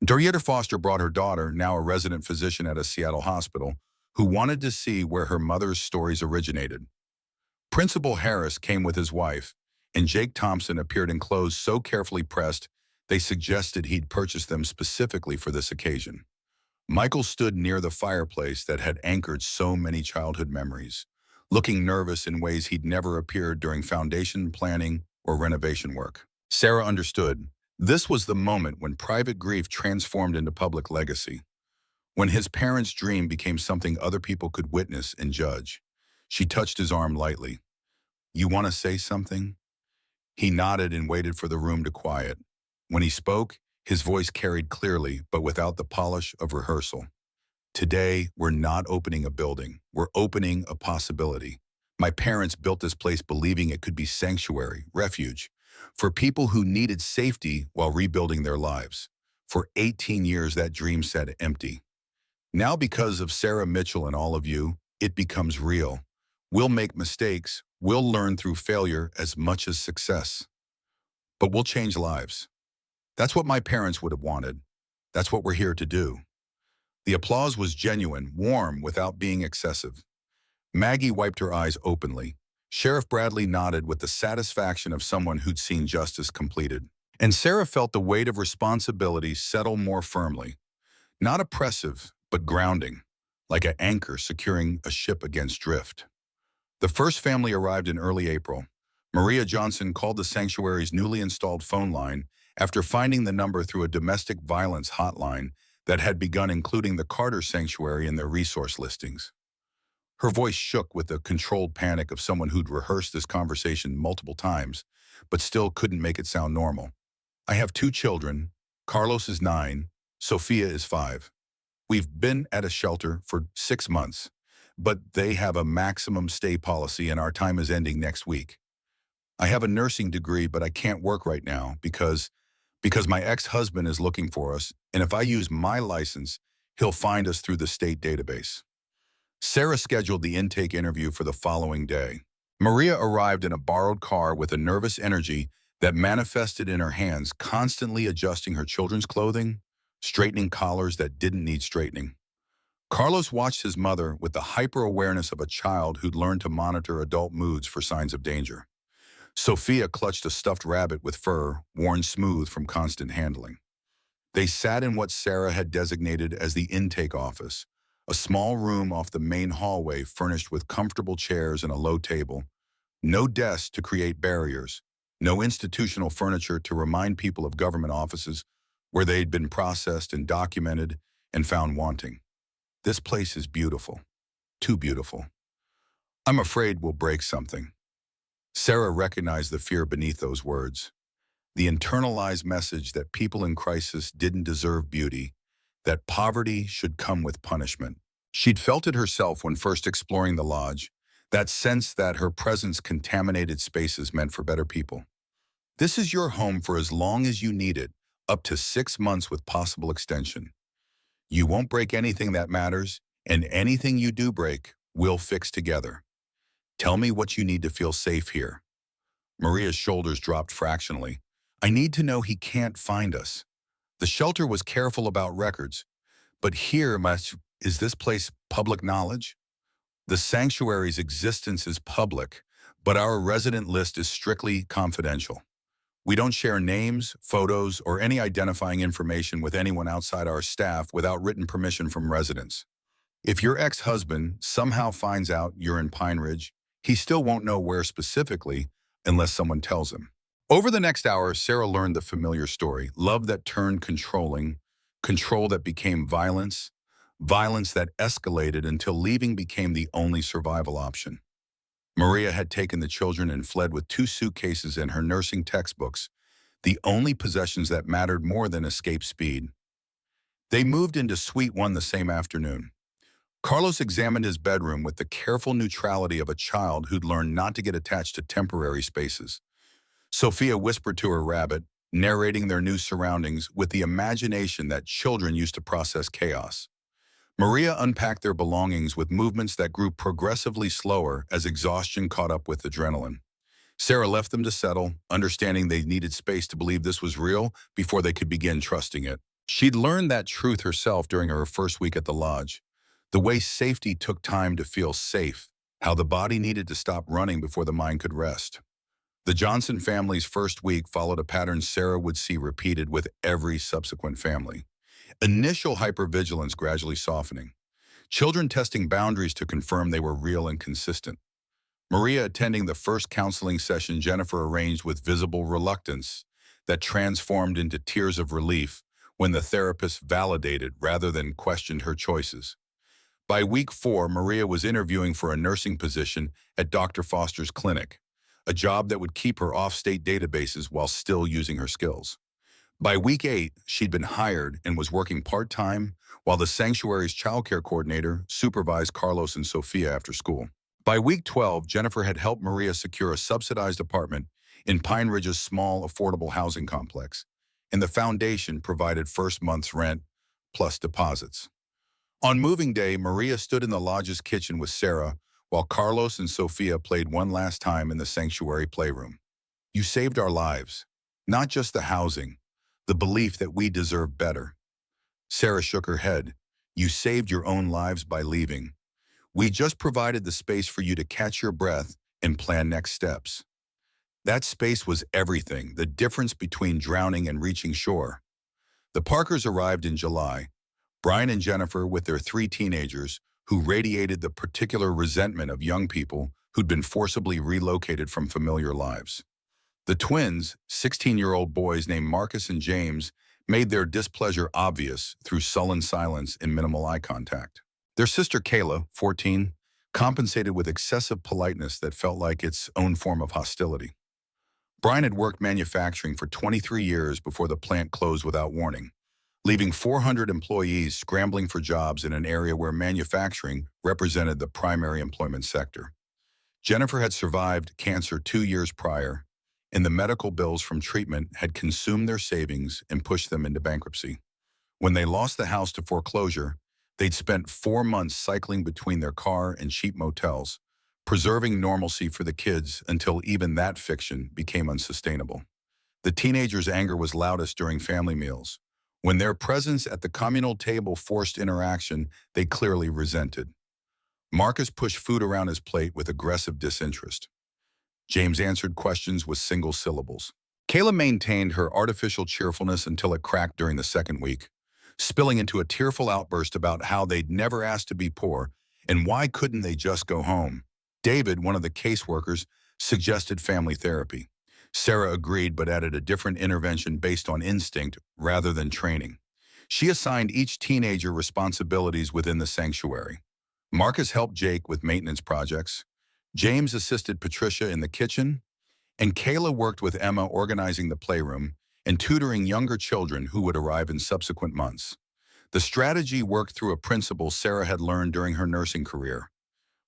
Doretta Foster brought her daughter, now a resident physician at a Seattle hospital, who wanted to see where her mother's stories originated. Principal Harris came with his wife, and Jake Thompson appeared in clothes so carefully pressed they suggested he'd purchased them specifically for this occasion. Michael stood near the fireplace that had anchored so many childhood memories, looking nervous in ways he'd never appeared during foundation planning or renovation work. Sarah understood. This was the moment when private grief transformed into public legacy, when his parents' dream became something other people could witness and judge. She touched his arm lightly. "You want to say something?" He nodded and waited for the room to quiet. When he spoke, his voice carried clearly, but without the polish of rehearsal. "Today, we're not opening a building. We're opening a possibility. My parents built this place believing it could be sanctuary, refuge, for people who needed safety while rebuilding their lives. For 18 years, that dream sat empty. Now, because of Sarah Mitchell and all of you, it becomes real. We'll make mistakes. We'll learn through failure as much as success. But we'll change lives. That's what my parents would have wanted. That's what we're here to do." The applause was genuine, warm, without being excessive. Maggie wiped her eyes openly. Sheriff Bradley nodded with the satisfaction of someone who'd seen justice completed. And Sarah felt the weight of responsibility settle more firmly. Not oppressive, but grounding, like an anchor securing a ship against drift. The first family arrived in early April. Maria Johnson called the sanctuary's newly installed phone line after finding the number through a domestic violence hotline that had begun including the Carter Sanctuary in their resource listings. Her voice shook with the controlled panic of someone who'd rehearsed this conversation multiple times, but still couldn't make it sound normal. "I have 2 children. Carlos is 9. Sophia is 5. We've been at a shelter for 6 months, but they have a maximum stay policy and our time is ending next week. I have a nursing degree, but I can't work right now because my ex-husband is looking for us, and if I use my license, he'll find us through the state database." Sarah scheduled the intake interview for the following day. Maria arrived in a borrowed car with a nervous energy that manifested in her hands, constantly adjusting her children's clothing, straightening collars that didn't need straightening. Carlos watched his mother with the hyper-awareness of a child who'd learned to monitor adult moods for signs of danger. Sophia clutched a stuffed rabbit with fur, worn smooth from constant handling. They sat in what Sarah had designated as the intake office, a small room off the main hallway furnished with comfortable chairs and a low table. No desks to create barriers, no institutional furniture to remind people of government offices where they'd been processed and documented and found wanting. "This place is beautiful. Too beautiful. I'm afraid we'll break something." Sarah recognized the fear beneath those words. The internalized message that people in crisis didn't deserve beauty, that poverty should come with punishment. She'd felt it herself when first exploring the lodge, that sense that her presence contaminated spaces meant for better people. This is your home for as long as you need it, up to 6 months with possible extension. You won't break anything that matters, and anything you do break, we'll fix together. Tell me what you need to feel safe here. Maria's shoulders dropped fractionally. I need to know he can't find us. The shelter was careful about records, but here, is this place public knowledge? The sanctuary's existence is public, but our resident list is strictly confidential. We don't share names, photos, or any identifying information with anyone outside our staff without written permission from residents. If your ex-husband somehow finds out you're in Pine Ridge, he still won't know where specifically unless someone tells him. Over the next hour, Sarah learned the familiar story: love that turned controlling, control that became violence, violence that escalated until leaving became the only survival option. Maria had taken the children and fled with 2 suitcases and her nursing textbooks, the only possessions that mattered more than escape speed. They moved into Suite 1 the same afternoon. Carlos examined his bedroom with the careful neutrality of a child who'd learned not to get attached to temporary spaces. Sophia whispered to her rabbit, narrating their new surroundings with the imagination that children used to process chaos. Maria unpacked their belongings with movements that grew progressively slower as exhaustion caught up with adrenaline. Sarah left them to settle, understanding they needed space to believe this was real before they could begin trusting it. She'd learned that truth herself during her first week at the lodge. The way safety took time to feel safe, how the body needed to stop running before the mind could rest. The Johnson family's first week followed a pattern Sarah would see repeated with every subsequent family. Initial hypervigilance gradually softening. Children testing boundaries to confirm they were real and consistent. Maria attending the first counseling session Jennifer arranged with visible reluctance that transformed into tears of relief when the therapist validated rather than questioned her choices. By week 4, Maria was interviewing for a nursing position at Dr. Foster's clinic, a job that would keep her off state databases while still using her skills. By week 8, she'd been hired and was working part-time while the sanctuary's childcare coordinator supervised Carlos and Sophia after school. By week 12, Jennifer had helped Maria secure a subsidized apartment in Pine Ridge's small, affordable housing complex, and the foundation provided first month's rent plus deposits. On moving day, Maria stood in the lodge's kitchen with Sarah while Carlos and Sophia played one last time in the sanctuary playroom. You saved our lives, not just the housing, the belief that we deserve better. Sarah shook her head. You saved your own lives by leaving. We just provided the space for you to catch your breath and plan next steps. That space was everything, the difference between drowning and reaching shore. The Parkers arrived in July, Brian and Jennifer with their 3 teenagers who radiated the particular resentment of young people who'd been forcibly relocated from familiar lives. The twins, 16-year-old boys named Marcus and James, made their displeasure obvious through sullen silence and minimal eye contact. Their sister Kayla, 14, compensated with excessive politeness that felt like its own form of hostility. Brian had worked manufacturing for 23 years before the plant closed without warning, leaving 400 employees scrambling for jobs in an area where manufacturing represented the primary employment sector. Jennifer had survived cancer 2 years prior, and the medical bills from treatment had consumed their savings and pushed them into bankruptcy. When they lost the house to foreclosure, they'd spent 4 months cycling between their car and cheap motels, preserving normalcy for the kids until even that fiction became unsustainable. The teenagers' anger was loudest during family meals. When their presence at the communal table forced interaction, they clearly resented. Marcus pushed food around his plate with aggressive disinterest. James answered questions with single syllables. Kayla maintained her artificial cheerfulness until it cracked during the second week, spilling into a tearful outburst about how they'd never asked to be poor and why couldn't they just go home. David, one of the caseworkers, suggested family therapy. Sarah agreed but added a different intervention based on instinct rather than training. She assigned each teenager responsibilities within the sanctuary. Marcus helped Jake with maintenance projects. James assisted Patricia in the kitchen, And Kayla worked with Emma organizing the playroom and tutoring younger children who would arrive in subsequent months. The strategy worked through a principle Sarah had learned during her nursing career.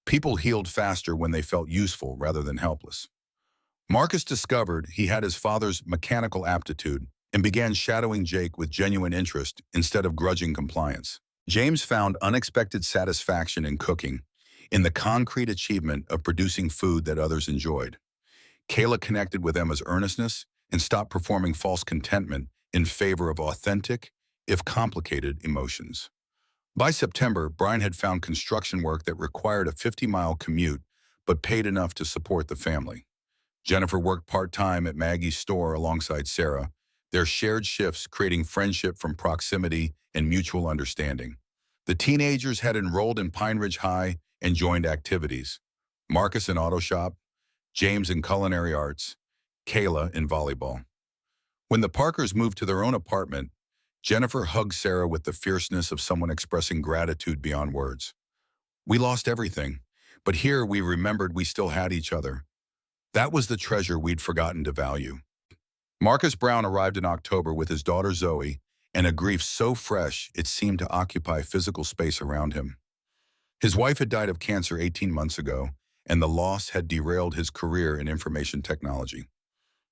People healed faster when they felt useful rather than helpless. Marcus discovered he had his father's mechanical aptitude and began shadowing Jake with genuine interest instead of grudging compliance. James found unexpected satisfaction in cooking, in the concrete achievement of producing food that others enjoyed. Kayla connected with Emma's earnestness and stopped performing false contentment in favor of authentic, if complicated, emotions. By September, Brian had found construction work that required a 50-mile commute but paid enough to support the family. Jennifer worked part-time at Maggie's store alongside Sarah, their shared shifts creating friendship from proximity and mutual understanding. The teenagers had enrolled in Pine Ridge High and joined activities. Marcus in auto shop, James in culinary arts, Kayla in volleyball. When the Parkers moved to their own apartment, Jennifer hugged Sarah with the fierceness of someone expressing gratitude beyond words. "We lost everything, but here we remembered we still had each other. That was the treasure we'd forgotten to value." Marcus Brown arrived in October with his daughter Zoe and a grief so fresh it seemed to occupy physical space around him. His wife had died of cancer 18 months ago, and the loss had derailed his career in information technology.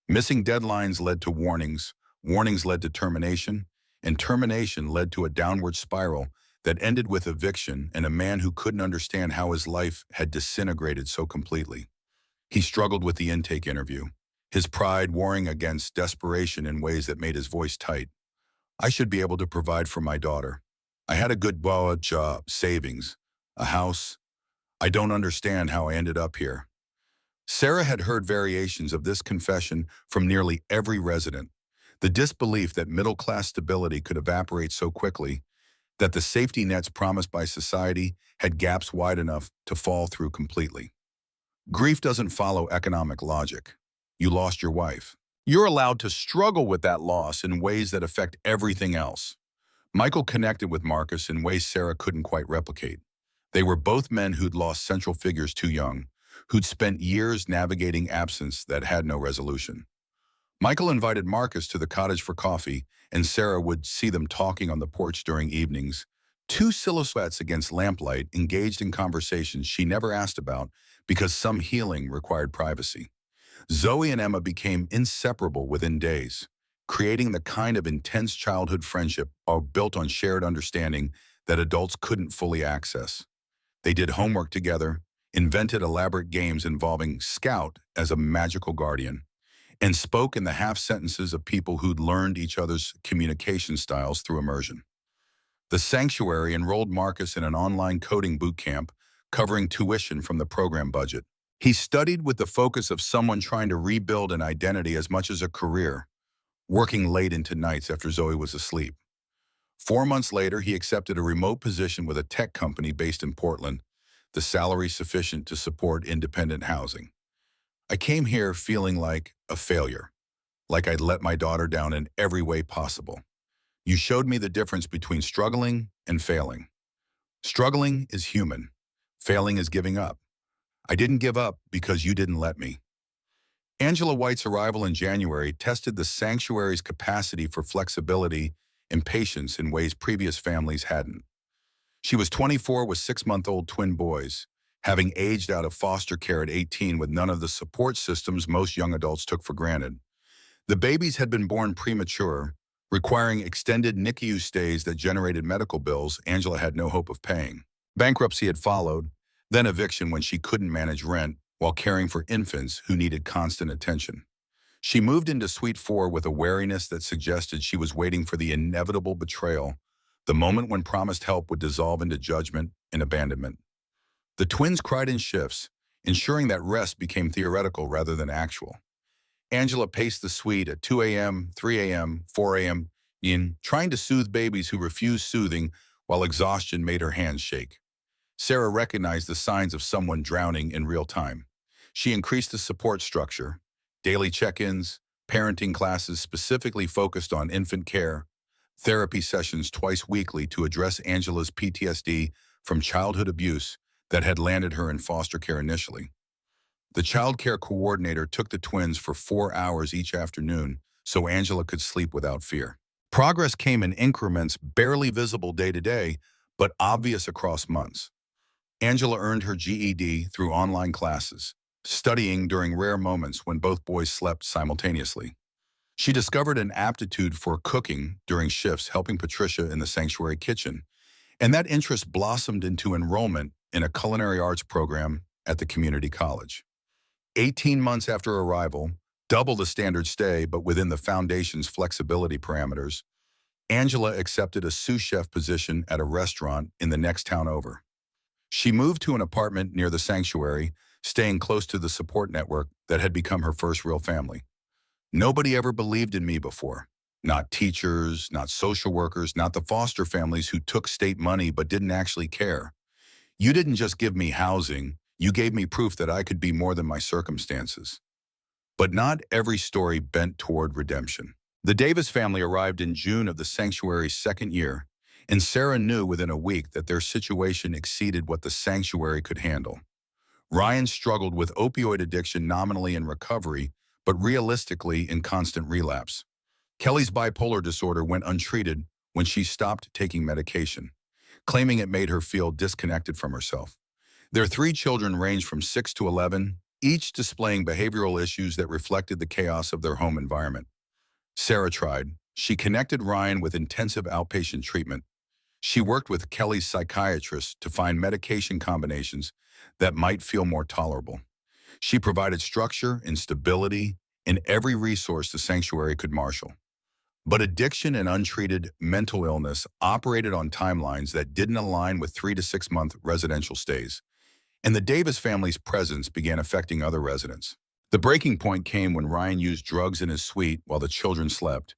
Missing deadlines led to warnings, warnings led to termination, and termination led to a downward spiral that ended with eviction and a man who couldn't understand how his life had disintegrated so completely. He struggled with the intake interview, his pride warring against desperation in ways that made his voice tight. "I should be able to provide for my daughter. I had a good job, savings, a house. I don't understand how I ended up here." Sarah had heard variations of this confession from nearly every resident. The disbelief that middle-class stability could evaporate so quickly, that the safety nets promised by society had gaps wide enough to fall through completely. Grief doesn't follow economic logic. You lost your wife. You're allowed to struggle with that loss in ways that affect everything else. Michael connected with Marcus in ways Sarah couldn't quite replicate. They were both men who'd lost central figures too young, who'd spent years navigating absence that had no resolution. Michael invited Marcus to the cottage for coffee, and Sarah would see them talking on the porch during evenings. Two silhouettes against lamplight engaged in conversations she never asked about because some healing required privacy. Zoe and Emma became inseparable within days, creating the kind of intense childhood friendship all built on shared understanding that adults couldn't fully access. They did homework together, invented elaborate games involving Scout as a magical guardian, and spoke in the half-sentences of people who'd learned each other's communication styles through immersion. The sanctuary enrolled Marcus in an online coding boot camp covering tuition from the program budget. He studied with the focus of someone trying to rebuild an identity as much as a career, working late into nights after Zoe was asleep. 4 months later, he accepted a remote position with a tech company based in Portland, the salary sufficient to support independent housing. "I came here feeling like a failure, like I'd let my daughter down in every way possible. You showed me the difference between struggling and failing. Struggling is human. Failing is giving up. I didn't give up because you didn't let me." Angela White's arrival in January tested the sanctuary's capacity for flexibility and patience in ways previous families hadn't. She was 24 with 6-month-old twin boys, having aged out of foster care at 18 with none of the support systems most young adults took for granted. The babies had been born premature, requiring extended NICU stays that generated medical bills Angela had no hope of paying. Bankruptcy had followed, then eviction when she couldn't manage rent while caring for infants who needed constant attention. She moved into Suite 4 with a wariness that suggested she was waiting for the inevitable betrayal, the moment when promised help would dissolve into judgment and abandonment. The twins cried in shifts, ensuring that rest became theoretical rather than actual. Angela paced the suite at 2 a.m., 3 a.m., 4 a.m., trying to soothe babies who refused soothing while exhaustion made her hands shake. Sarah recognized the signs of someone drowning in real time. She increased the support structure, daily check-ins, parenting classes specifically focused on infant care, therapy sessions twice weekly to address Angela's PTSD from childhood abuse that had landed her in foster care initially. The child care coordinator took the twins for 4 hours each afternoon so Angela could sleep without fear. Progress came in increments barely visible day to day, but obvious across months. Angela earned her GED through online classes, studying during rare moments when both boys slept simultaneously. She discovered an aptitude for cooking during shifts, helping Patricia in the sanctuary kitchen, and that interest blossomed into enrollment in a culinary arts program at the community college. 18 months after arrival, double the standard stay but within the foundation's flexibility parameters, Angela accepted a sous chef position at a restaurant in the next town over. She moved to an apartment near the sanctuary, staying close to the support network that had become her first real family. Nobody ever believed in me before. Not teachers, not social workers, not the foster families who took state money but didn't actually care. You didn't just give me housing, you gave me proof that I could be more than my circumstances. But not every story bent toward redemption. The Davis family arrived in June of the sanctuary's second year, and Sarah knew within a week that their situation exceeded what the sanctuary could handle. Ryan struggled with opioid addiction nominally in recovery, but realistically in constant relapse. Kelly's bipolar disorder went untreated when she stopped taking medication, claiming it made her feel disconnected from herself. Their 3 children ranged from 6 to 11, each displaying behavioral issues that reflected the chaos of their home environment. Sarah tried. She connected Ryan with intensive outpatient treatment. She worked with Kelly's psychiatrist to find medication combinations that might feel more tolerable. She provided structure and stability in every resource the sanctuary could marshal. But addiction and untreated mental illness operated on timelines that didn't align with 3 to 6 month residential stays, and the Davis family's presence began affecting other residents. The breaking point came when Ryan used drugs in his suite while the children slept,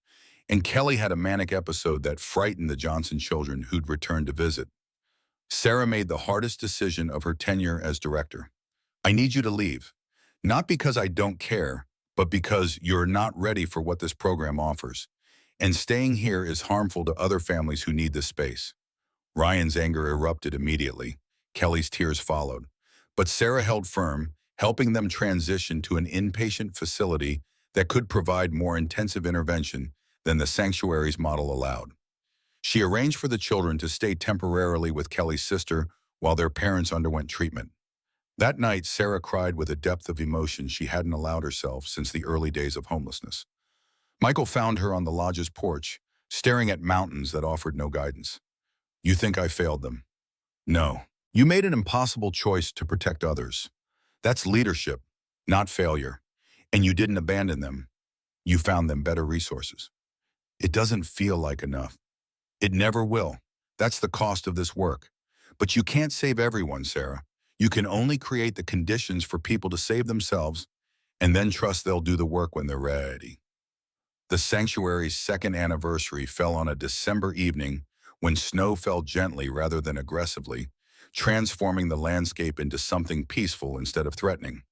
and Kelly had a manic episode that frightened the Johnson children who'd returned to visit. Sarah made the hardest decision of her tenure as director. I need you to leave, not because I don't care, but because you're not ready for what this program offers. And staying here is harmful to other families who need this space. Ryan's anger erupted immediately. Kelly's tears followed. But Sarah held firm, helping them transition to an inpatient facility that could provide more intensive intervention than the sanctuary's model allowed. She arranged for the children to stay temporarily with Kelly's sister while their parents underwent treatment. That night, Sarah cried with a depth of emotion she hadn't allowed herself since the early days of homelessness. Michael found her on the lodge's porch, staring at mountains that offered no guidance. You think I failed them? No. You made an impossible choice to protect others. That's leadership, not failure. And you didn't abandon them. You found them better resources. It doesn't feel like enough. It never will. That's the cost of this work. But you can't save everyone, Sarah. You can only create the conditions for people to save themselves and then trust they'll do the work when they're ready. The sanctuary's second anniversary fell on a December evening when snow fell gently rather than aggressively, transforming the landscape into something peaceful instead of threatening.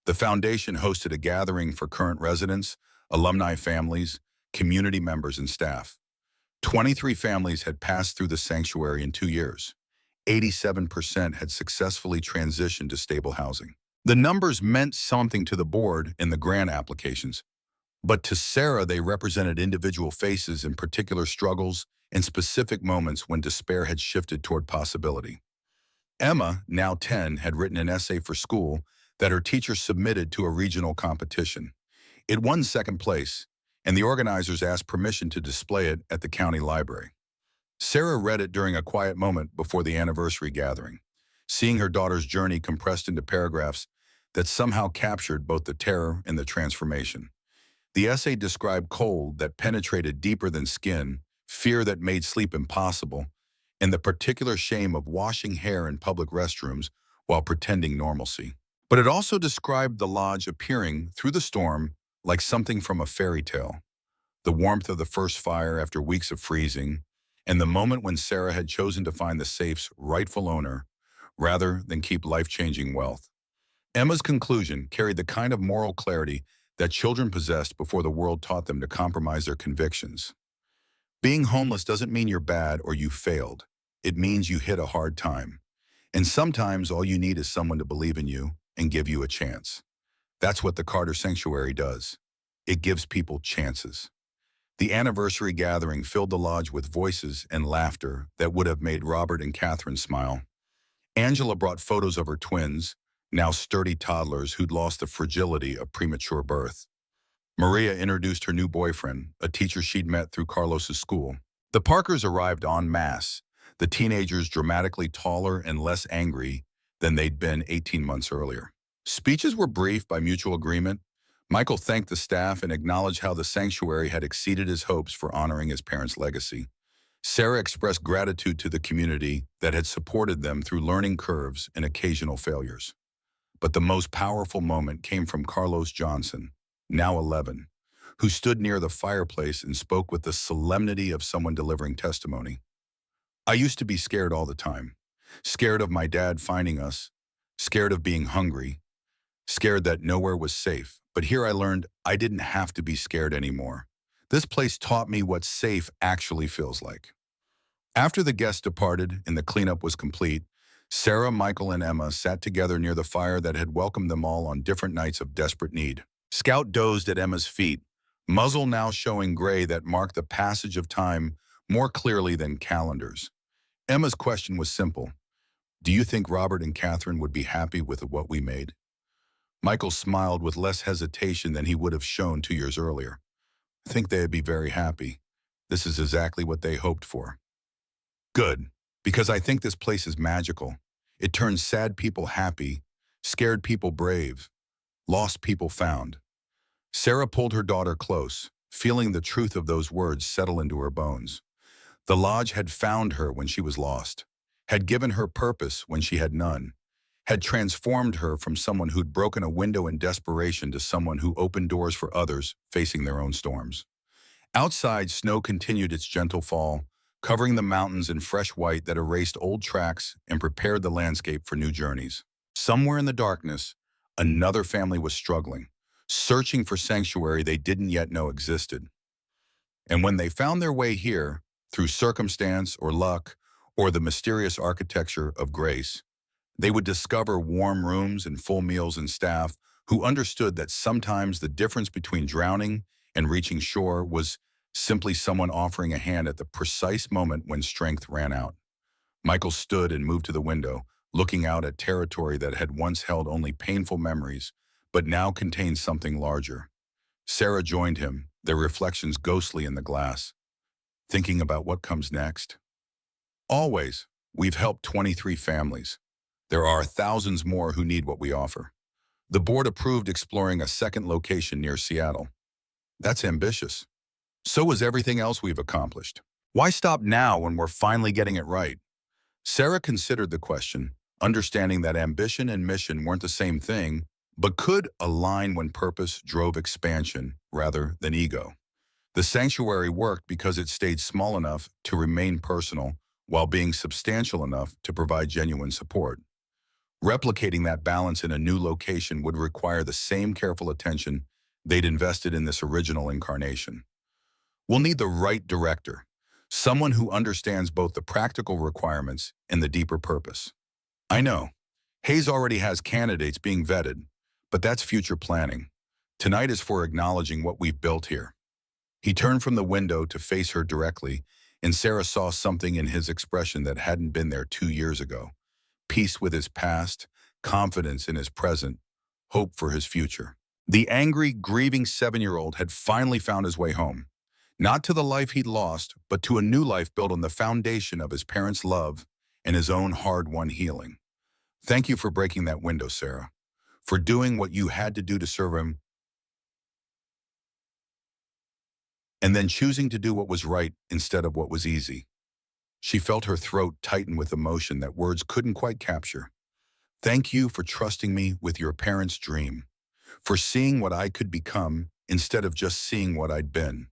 The foundation hosted a gathering for current residents, alumni families, community members, and staff. 23 families had passed through the sanctuary in 2 years. 87% had successfully transitioned to stable housing. The numbers meant something to the board in the grant applications, but to Sarah they represented individual faces in particular struggles and specific moments when despair had shifted toward possibility. Emma, now 10, had written an essay for school that her teacher submitted to a regional competition. It won second place, and the organizers asked permission to display it at the county library. Sarah read it during a quiet moment before the anniversary gathering, seeing her daughter's journey compressed into paragraphs that somehow captured both the terror and the transformation. The essay described cold that penetrated deeper than skin, fear that made sleep impossible, and the particular shame of washing hair in public restrooms while pretending normalcy. But it also described the lodge appearing through the storm like something from a fairy tale. The warmth of the first fire after weeks of freezing, and the moment when Sarah had chosen to find the safe's rightful owner rather than keep life-changing wealth. Emma's conclusion carried the kind of moral clarity that children possessed before the world taught them to compromise their convictions. Being homeless doesn't mean you're bad or you failed. It means you hit a hard time. And sometimes all you need is someone to believe in you and give you a chance. That's what the Carter Sanctuary does. It gives people chances. The anniversary gathering filled the lodge with voices and laughter that would have made Robert and Catherine smile. Angela brought photos of her twins, now sturdy toddlers who'd lost the fragility of premature birth. Maria introduced her new boyfriend, a teacher she'd met through Carlos's school. The Parkers arrived en masse, the teenagers dramatically taller and less angry than they'd been 18 months earlier. Speeches were brief by mutual agreement. Michael thanked the staff and acknowledged how the sanctuary had exceeded his hopes for honoring his parents' legacy. Sarah expressed gratitude to the community that had supported them through learning curves and occasional failures. But the most powerful moment came from Carlos Johnson, now 11, who stood near the fireplace and spoke with the solemnity of someone delivering testimony. I used to be scared all the time. Scared of my dad finding us, scared of being hungry, scared that nowhere was safe. But here I learned I didn't have to be scared anymore. This place taught me what safe actually feels like. After the guests departed and the cleanup was complete, Sarah, Michael, and Emma sat together near the fire that had welcomed them all on different nights of desperate need. Scout dozed at Emma's feet, muzzle now showing gray that marked the passage of time more clearly than calendars. Emma's question was simple. Do you think Robert and Catherine would be happy with what we made? Michael smiled with less hesitation than he would have shown 2 years earlier. I think they'd be very happy. This is exactly what they hoped for. Good, because I think this place is magical. It turns sad people happy, scared people brave, lost people found. Sarah pulled her daughter close, feeling the truth of those words settle into her bones. The lodge had found her when she was lost, had given her purpose when she had none, had transformed her from someone who'd broken a window in desperation to someone who opened doors for others facing their own storms. Outside, snow continued its gentle fall, covering the mountains in fresh white that erased old tracks and prepared the landscape for new journeys. Somewhere in the darkness, another family was struggling, searching for sanctuary they didn't yet know existed. And when they found their way here, through circumstance or luck, or the mysterious architecture of grace, they would discover warm rooms and full meals and staff who understood that sometimes the difference between drowning and reaching shore was simply someone offering a hand at the precise moment when strength ran out. Michael stood and moved to the window, looking out at territory that had once held only painful memories, but now contained something larger. Sarah joined him, their reflections ghostly in the glass, thinking about what comes next. Always, we've helped 23 families. There are thousands more who need what we offer. The board approved exploring a second location near Seattle. That's ambitious. So is everything else we've accomplished. Why stop now when we're finally getting it right? Sarah considered the question, understanding that ambition and mission weren't the same thing, but could align when purpose drove expansion rather than ego. The sanctuary worked because it stayed small enough to remain personal while being substantial enough to provide genuine support. Replicating that balance in a new location would require the same careful attention they'd invested in this original incarnation. We'll need the right director, someone who understands both the practical requirements and the deeper purpose. I know, Hayes already has candidates being vetted, but that's future planning. Tonight is for acknowledging what we've built here. He turned from the window to face her directly, and Sarah saw something in his expression that hadn't been there 2 years ago. Peace with his past, confidence in his present, hope for his future. The angry, grieving 7-year-old had finally found his way home. Not to the life he'd lost, but to a new life built on the foundation of his parents' love and his own hard-won healing. Thank you for breaking that window, Sarah, for doing what you had to do to serve him, and then choosing to do what was right instead of what was easy. She felt her throat tighten with emotion that words couldn't quite capture. Thank you for trusting me with your parents' dream, for seeing what I could become instead of just seeing what I'd been.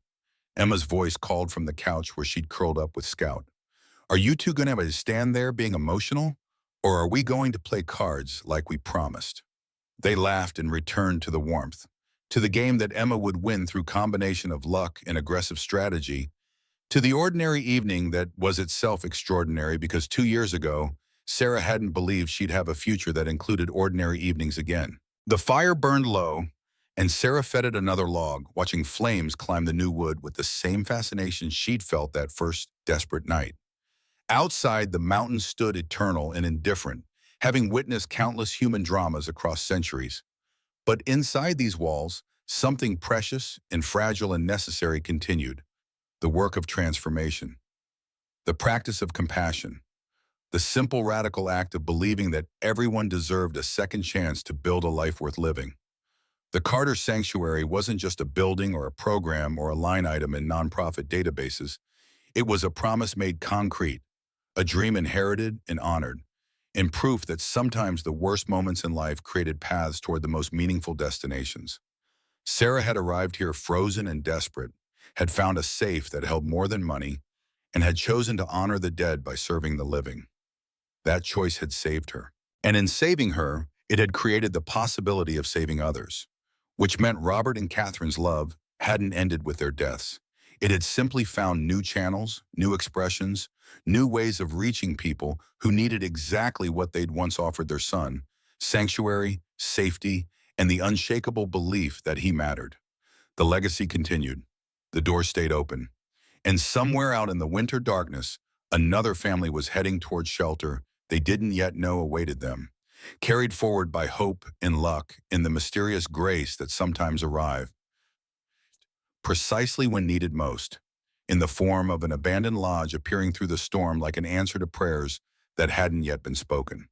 Emma's voice called from the couch where she'd curled up with Scout. Are you two going to stand there being emotional, or are we going to play cards like we promised? They laughed and returned to the warmth, to the game that Emma would win through combination of luck and aggressive strategy, to the ordinary evening that was itself extraordinary because 2 years ago, Sarah hadn't believed she'd have a future that included ordinary evenings again. The fire burned low, and Sarah fetted another log, watching flames climb the new wood with the same fascination she'd felt that first desperate night. Outside, the mountains stood eternal and indifferent, having witnessed countless human dramas across centuries. But inside these walls, something precious and fragile and necessary continued: the work of transformation, the practice of compassion, the simple radical act of believing that everyone deserved a second chance to build a life worth living. The Carter Sanctuary wasn't just a building or a program or a line item in nonprofit databases. It was a promise made concrete, a dream inherited and honored, and proof that sometimes the worst moments in life created paths toward the most meaningful destinations. Sarah had arrived here frozen and desperate, had found a safe that held more than money, and had chosen to honor the dead by serving the living. That choice had saved her. And in saving her, it had created the possibility of saving others, which meant Robert and Catherine's love hadn't ended with their deaths. It had simply found new channels, new expressions, new ways of reaching people who needed exactly what they'd once offered their son: sanctuary, safety, and the unshakable belief that he mattered. The legacy continued. The door stayed open. And somewhere out in the winter darkness, another family was heading towards shelter they didn't yet know awaited them, carried forward by hope and luck and the mysterious grace that sometimes arrive precisely when needed most, in the form of an abandoned lodge appearing through the storm like an answer to prayers that hadn't yet been spoken.